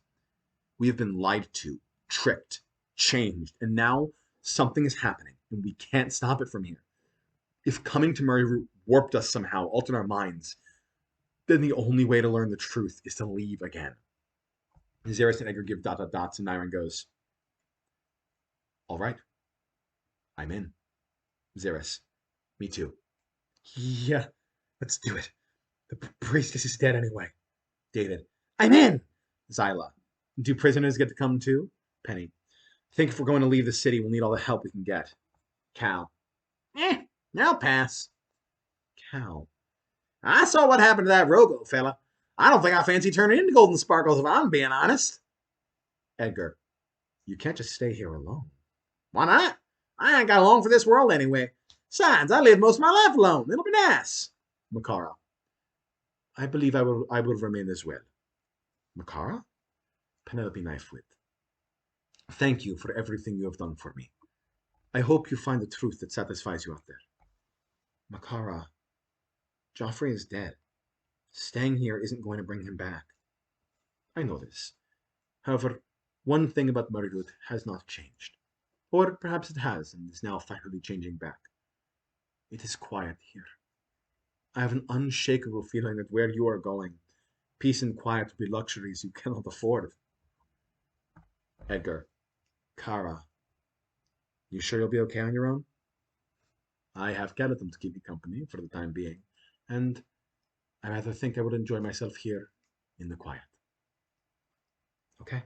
S1: We have been lied to, tricked, changed, and now something is happening, and we can't stop it from here. If coming to Merryroot warped us somehow, altered our minds, then the only way to learn the truth is to leave again. Xeris and Edgar give dot dot dots, and Nyron goes, all right, I'm in. Xeris, me too. Yeah, let's do it. The priestess is dead anyway. David. I'm in. Zyla. Do prisoners get to come too? Penny. I think if we're going to leave the city, we'll need all the help we can get. Cal. Eh, I'll pass. Cal. I saw what happened to that Rogo fella. I don't think I fancy turning into Golden Sparkles if I'm being honest. Edgar. You can't just stay here alone. Why not? I ain't got long for this world anyway. Besides, I lived most of my life alone. It'll be nice. Makara. I believe I will remain as well. Makara? Penelope Knifewit. Thank you for everything you have done for me. I hope you find the truth that satisfies you out there. Makara, Joffrey is dead. Staying here isn't going to bring him back. I know this. However, one thing about Merryroot has not changed. Or perhaps it has and is now finally changing back. It is quiet here. I have an unshakable feeling that where you are going, peace and quiet will be luxuries you cannot afford. Edgar. Kara. You sure you'll be okay on your own? I have Skeleton to keep me company for the time being, and I rather think I would enjoy myself here in the quiet. Okay?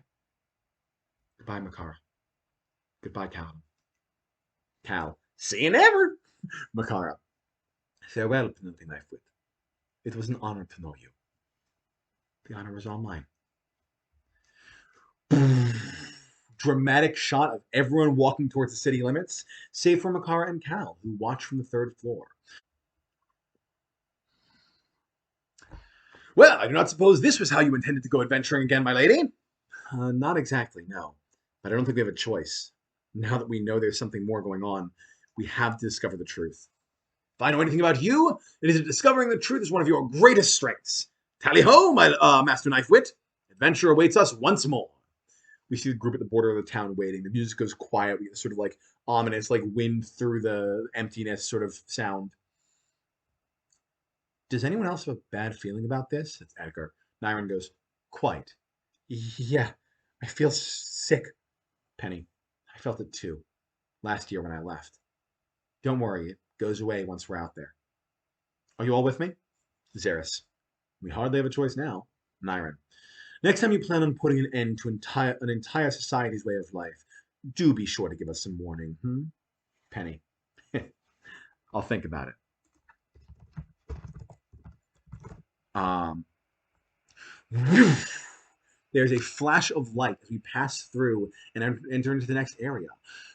S1: Goodbye, Makara. Goodbye, Cal. Cal. See you never! Makara. Farewell, Penelope Knifewit. It was an honor to know you. The honor was all mine. Dramatic shot of everyone walking towards the city limits, save for Makara and Cal, who watch from the third floor. Well, I do not suppose this was how you intended to go adventuring again, my lady. Not exactly, no. But I don't think we have a choice. Now that we know there's something more going on, we have to discover the truth. If I know anything about you, it is that discovering the truth is one of your greatest strengths. Tally ho, my Master Knifewit. Adventure awaits us once more. We see the group at the border of the town waiting. The music goes quiet. We get sort of like ominous, like wind through the emptiness sort of sound. Does anyone else have a bad feeling about this? It's Edgar. Nyron goes, quite. Yeah, I feel sick. Penny, I felt it too. Last year when I left. Don't worry, it goes away once we're out there. Are you all with me? Xeris. We hardly have a choice now. Nyron. Next time you plan on putting an end to an entire society's way of life, do be sure to give us some warning. Penny. I'll think about it. There's a flash of light as we pass through and enter into the next area.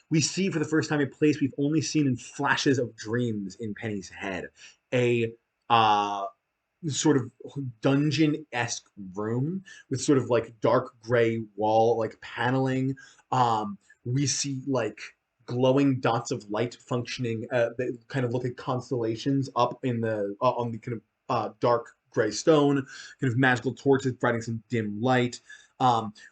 S1: We see for the first time a place we've only seen in flashes of dreams in Penny's head. A sort of dungeon-esque room with sort of like dark gray wall like paneling. We see like glowing dots of light functioning that kind of look like constellations up in the on the kind of dark gray stone, kind of magical torches providing some dim light.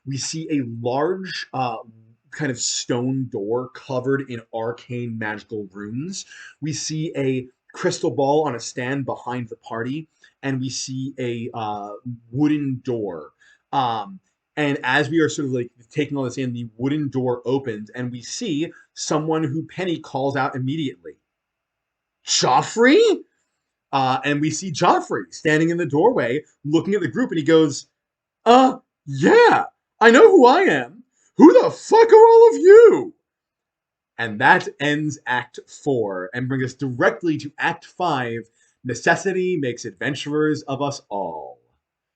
S1: We see a large kind of stone door covered in arcane magical runes. We see a crystal ball on a stand behind the party, and we see a wooden door. And as we are sort of like taking all this in, the wooden door opens, and we see someone who Penny calls out immediately. Joffrey? And we see Joffrey standing in the doorway looking at the group, and he goes, yeah, I know who I am. Who the fuck are all of you? And that ends Act 4 and brings us directly to Act 5. Necessity makes adventurers of us all.